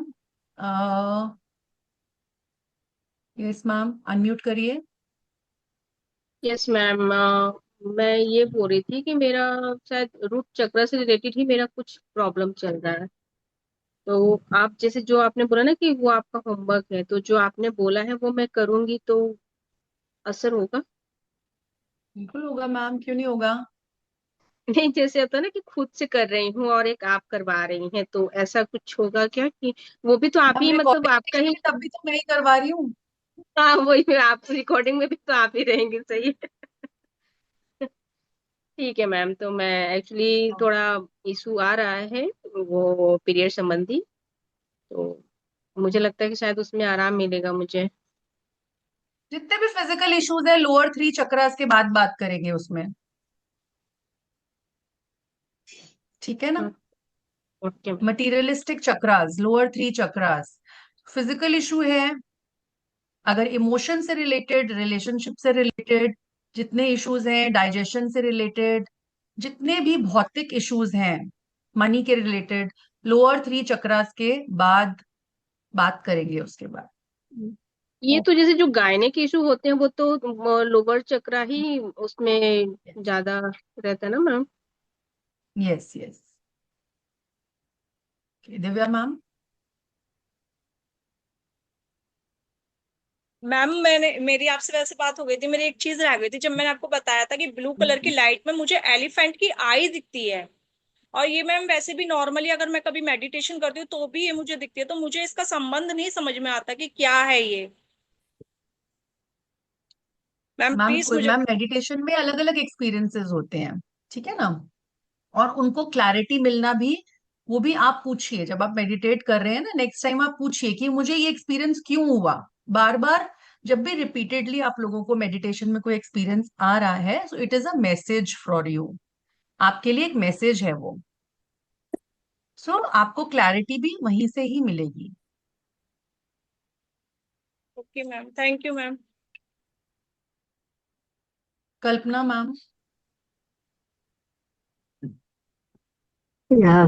यस मैम, अनम्यूट करिए। यस मैम, मैं ये बोल रही थी कि मेरा शायद रूट चक्र से रिलेटेड ही मेरा कुछ प्रॉब्लम चल रहा है। तो आप जैसे जो आपने बोला ना कि वो आपका होमवर्क है, तो जो आपने बोला है वो मैं करूंगी तो असर होगा? बिल्कुल होगा मैम, क्यों नहीं होगा। नहीं, जैसे होता है ना कि खुद से कर रही हूँ और एक आप करवा रही हैं, तो ऐसा कुछ होगा क्या कि वो भी तो आप हम ही, मतलब रिकॉर्डिंग आपका ही? देखेंगे तब भी तो मैं ही करवा रही हूँ। हाँ वही, आप रिकॉर्डिंग में भी तो आप ही रहेंगे, सही है। ठीक है मैम, तो मैं एक्चुअली थोड़ा इशू आ रहा है वो पीरियड संबंधी, तो मुझे लगता है कि शायद उसमें आराम मिलेगा मुझे। जितने भी फिजिकल इश्यूज है लोअर 3 चक्रास के बाद बात करेंगे उसमें। ठीक है ना? Okay. Materialistic chakras, lower 3 chakras. Physical issue है, अगर इमोशन से रिलेटेड, रिलेशनशिप से रिलेटेड जितने इश्यूज हैं, डाइजेशन से रिलेटेड जितने भी भौतिक इश्यूज हैं, मनी के रिलेटेड, लोअर 3 चक्रास के बाद बात करेंगे उसके बाद। ये तो जैसे जो गायने के इशू होते हैं वो तो लोअर चक्रा ही उसमें ज्यादा रहता है ना ma'am? Yes yes. Divya ma'am. Ma'am, मैंने मेरी आपसे वैसे बात हो गई थी, मेरी एक चीज रह गई थी। जब मैंने आपको बताया था कि ब्लू कलर की लाइट में मुझे एलिफेंट की आई दिखती है, और ये मैम वैसे भी नॉर्मली अगर मैं कभी मेडिटेशन करती हूँ तो भी ये मुझे दिखती है, तो मुझे इसका संबंध नहीं समझ में आता कि क्या है ये। मैम मैम प्लीज मुझे। मैम मेडिटेशन में अलग अलग एक्सपीरियंसेस होते हैं, ठीक है ना? और उनको क्लैरिटी मिलना भी, वो भी आप पूछिए जब आप मेडिटेट कर रहे हैं ना, नेक्स्ट टाइम आप पूछिए कि मुझे ये एक्सपीरियंस क्यों हुआ। बार बार जब भी रिपीटेडली आप लोगों को मेडिटेशन में कोई एक्सपीरियंस आ रहा है, so it is a message for you. आपके लिए एक मैसेज है वो। सो आपको क्लैरिटी भी वहीं से ही मिलेगी। Okay ma'am, thank you ma'am. Kalpana ma'am. या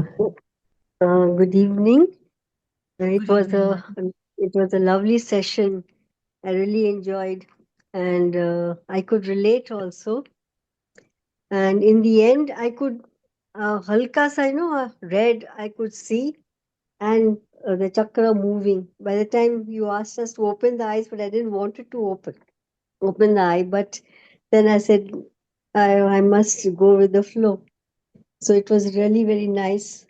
Good evening. It Good was evening, a ma'am. it was a lovely session. I really enjoyed, and I could relate also. And in the end, I could halka sa, red I could see, and the chakra moving. By the time you asked us to open the eyes, but I didn't want it to open the eye. But then I said I must go with the flow. So it was really very nice.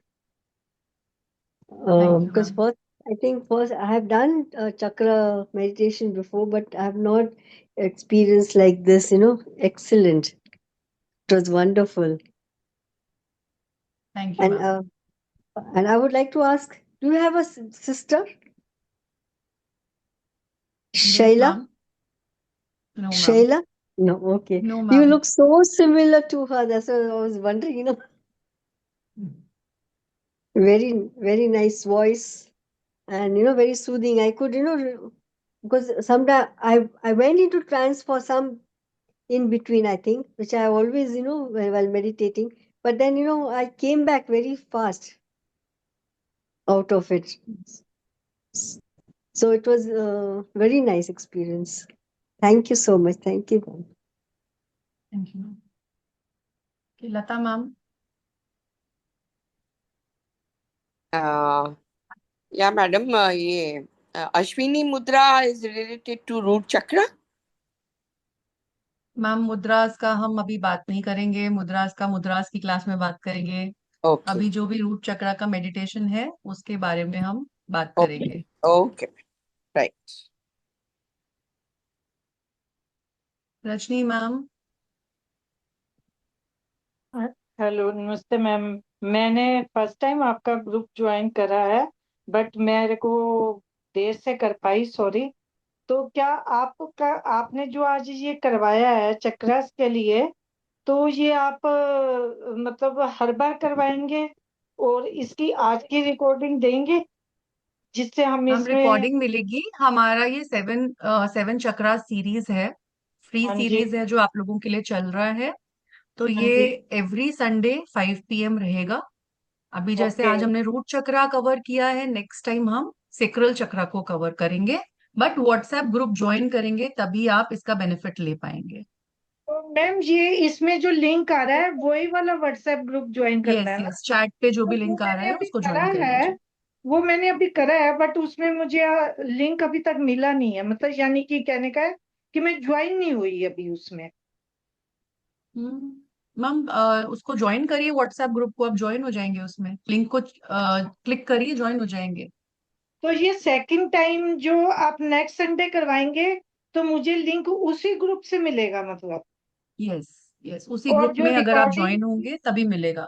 Thank you, Because ma'am. first I have done chakra meditation before, but I have not experienced like this. Excellent. It was wonderful. Thank you, And ma'am. and I would like to ask, do you have a sister, Yes, Shaila? ma'am. No, ma'am. Shaila? No, okay. No, You ma'am. look so similar to her. That's what I was wondering. Very very nice voice, and very soothing. I could because sometimes I went into trance for some in between, I think, which I always, while meditating. But then, I came back very fast out of it. So it was a very nice experience. Thank you so much. Thank you. Thank you, ma'am. Okay, Lata, ma'am. Uh, yeah, madam, ये Ashwini Mudra is related to root chakra. Ma'am mudras का हम अभी बात नहीं करेंगे, मुद्रास की class में बात करेंगे। Okay, अभी जो भी रूट चक्रा का मेडिटेशन है उसके बारे में हम बात okay, करेंगे। okay, right. Rajni ma'am. Hello, नमस्ते मैम। मैंने फर्स्ट टाइम आपका ग्रुप ज्वाइन करा है, बट मेरे को देर से कर पाई, सॉरी। तो क्या आपने जो आज ये करवाया है चक्रस के लिए, तो ये आप मतलब हर बार करवाएंगे और इसकी आज की रिकॉर्डिंग देंगे जिससे हम मैम इसमें। रिकॉर्डिंग मिलेगी। हमारा ये सेवन चक्रा सीरीज है, फ्री हाँ जी, सीरीज है जो आप लोगों के लिए चल रहा है। तो हाँ ये जी। एवरी संडे 5 PM रहेगा। अभी जैसे ओके, आज हमने रूट चक्रा कवर किया है, नेक्स्ट टाइम हम सेक्रल चक्रा को कवर करेंगे। बट व्हाट्सएप ग्रुप ज्वाइन करेंगे तभी आप इसका बेनिफिट ले पाएंगे। तो मैम ये इसमें जो लिंक आ रहा है वही वाला व्हाट्सएप ग्रुप ज्वाइन करना यस है ना? यस, चैट पे जो तो भी वो लिंक आ रहा मैंने है अभी उसको करा ज्वाइन कर है, लीजिए। वो मैंने अभी करा है, बट उसमें मुझे लिंक अभी तक मिला नहीं है। मतलब यानी कि कहने का है कि मैं ज्वाइन नहीं हुई अभी उसमें। मैम उसको ज्वाइन करिए, व्हाट्सएप ग्रुप को, आप ज्वाइन हो जाएंगे। उसमें लिंक को क्लिक करिए, ज्वाइन हो जाएंगे। तो ये सेकंड टाइम जो आप नेक्स्ट संडे करवाएंगे तो मुझे लिंक उसी ग्रुप से मिलेगा मतलब? यस यस, उसी और ग्रुप जो में अगर आप रिकॉर्डिंग, ज्वाइन होंगे तभी मिलेगा।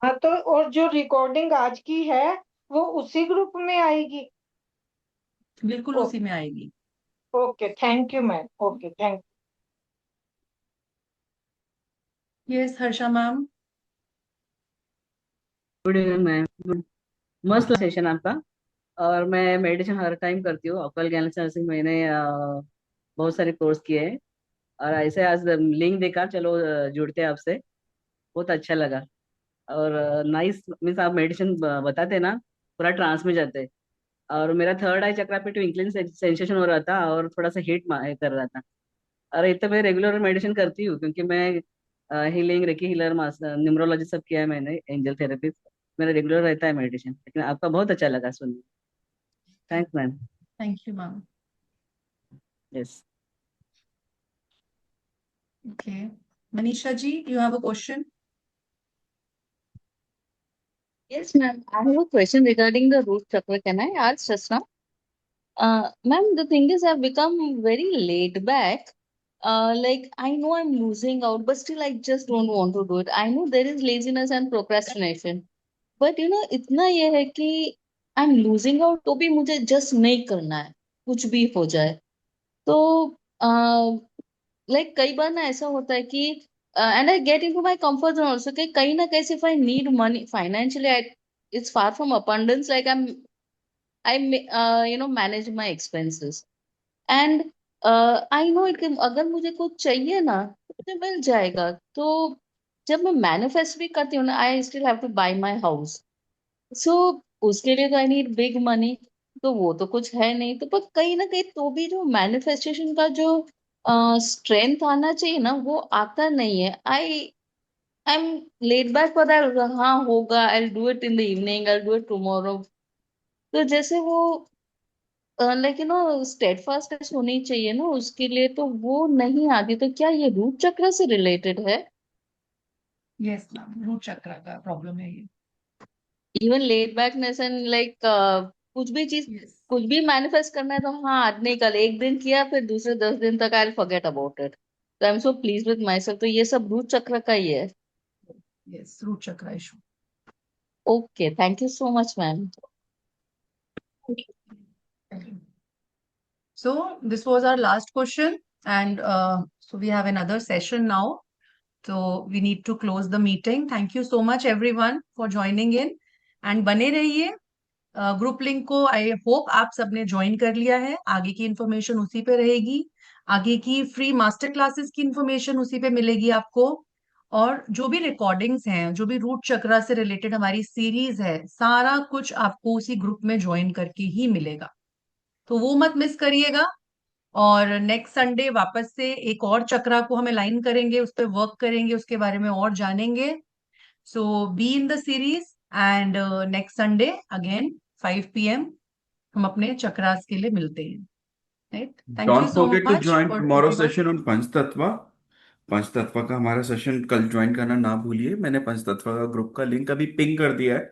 हाँ, तो और जो रिकॉर्डिंग आज की है वो उसी ग्रुप में आएगी? बिल्कुल उसी में आएगी। Okay, thank you ma'am. Okay, thank yes Harsha ma'am. Good evening ma'am, good. मस्त सेशन आपका। और मैं मेडिटेशन हर टाइम करती हूँ। अकल ज्ञान से मैंने बहुत सारे कोर्स किए हैं, और ऐसे आज लिंक देखा, चलो जुड़ते हैं आपसे। बहुत अच्छा लगा। और नाइस मीन्स आप मेडिटेशन बताते ना, पूरा ट्रांस में जाते। और मेरा थर्ड आई चक्रा पे ट्विंकलिंग सेंसेशन हो रहा था, और थोड़ा सा हीट कर रहा था। और इतना मैं रेगुलर मेडिटेशन करती हूँ, क्योंकि मैं हीलिंग, रेकी हीलर, न्यूमरोलॉजी सब किया है मैंने, एंजल थेरेपी। मेरा रेगुलर रहता है मेडिटेशन, लेकिन आपका बहुत अच्छा लगा सुनने। Thanks ma'am. Thank you ma'am. Yes. Okay, Manisha ji, you have a question? Yes, ma'am. I have a question regarding the root chakra. Can I ask just now? Ma'am, the thing is, I've become very laid back. Like I know I'm losing out, but still I just don't want to do it. I know there is laziness and procrastination, but इतना ये है कि I'm losing out तो भी मुझे just नहीं करना है, कुछ भी हो जाए। तो लाइक कई बार ना ऐसा होता है कि and I get into my comfort zone also, कि कहीं ना कहीं if I need money financially, it's far from abundance, like I manage my expenses, and I know it, कि अगर मुझे कुछ चाहिए ना तो मुझे मिल जाएगा। तो जब मैं मैनिफेस्ट भी करती हूँ ना, I still have to buy my house. So उसके लिए तो आई नीड बिग मनी, तो वो तो कुछ है नहीं, तो पर कहीं ना कहीं तो भी जो मैनिफेस्टेशन का जो स्ट्रेंथ आना चाहिए ना, वो आता नहीं है। I am late back for that, हाँ होगा, I do it in the evening, I do it tomorrow. तो जैसे वो लाइक स्टेडफास्टनेस होनी चाहिए ना उसके लिए, तो वो नहीं आती। तो क्या ये रूट चक्र से रिलेटेड है? यस मैम, रूट चक्र का प्रॉब्लम है ये। इवन लेट बैकनेस एंड लाइक कुछ भी चीज, यस कुछ भी मैनिफेस्ट करना है तो हाँ आज नहीं कल, एक दिन किया फिर दूसरे 10 दिन तक आई फॉरगेट अबाउट इट। तो I am so please with my self, तो ये सब रूट चक्र का ही है। Yes, root chakra issue. Okay, thank you so much ma'am. So this was our last question, and so we have another session now. So we need to close the meeting. Thank you so much everyone for joining in, and बने रहिए। Group link को I hope आप सबने join कर लिया है। आगे की इंफॉर्मेशन उसी पे रहेगी, आगे की फ्री मास्टर क्लासेस की इंफॉर्मेशन उसी पे मिलेगी आपको। और जो भी रिकॉर्डिंग्स हैं, जो भी रूट चक्रा से रिलेटेड हमारी सीरीज है, सारा कुछ आपको उसी ग्रुप में ज्वाइन करके ही मिलेगा, तो वो मत मिस करिएगा। और नेक्स्ट संडे वापस से एक और चक्रा को हम अलाइन करेंगे, उस पर वर्क करेंगे, उसके बारे में और जानेंगे। So be in the series, and next Sunday again 5 PM हम अपने चक्रास के लिए मिलते हैं। Right, thank you don't so forget to much join for tomorrow everyone. Session on पंचतत्व। पंचतत्व का हमारा सेशन कल ज्वाइन करना ना भूलिए। मैंने पंचतत्व का ग्रुप का लिंक अभी पिंग कर दिया है,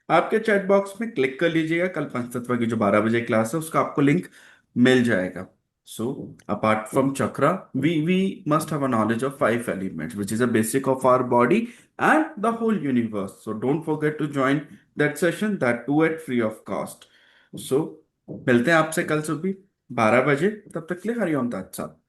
आपके चैट बॉक्स में क्लिक कर लीजिएगा। कल पंचतत्व की जो 12 बजे क्लास है उसका आपको लिंक मिल जाएगा। So apart from chakra, we must have a knowledge of 5 elements which is a basic of our body and the whole universe. So don't forget to join that session, that too at free of cost. सो मिलते हैं आपसे कल सुबह 12 बजे। तब तक के लिए हरिओम तात साहब।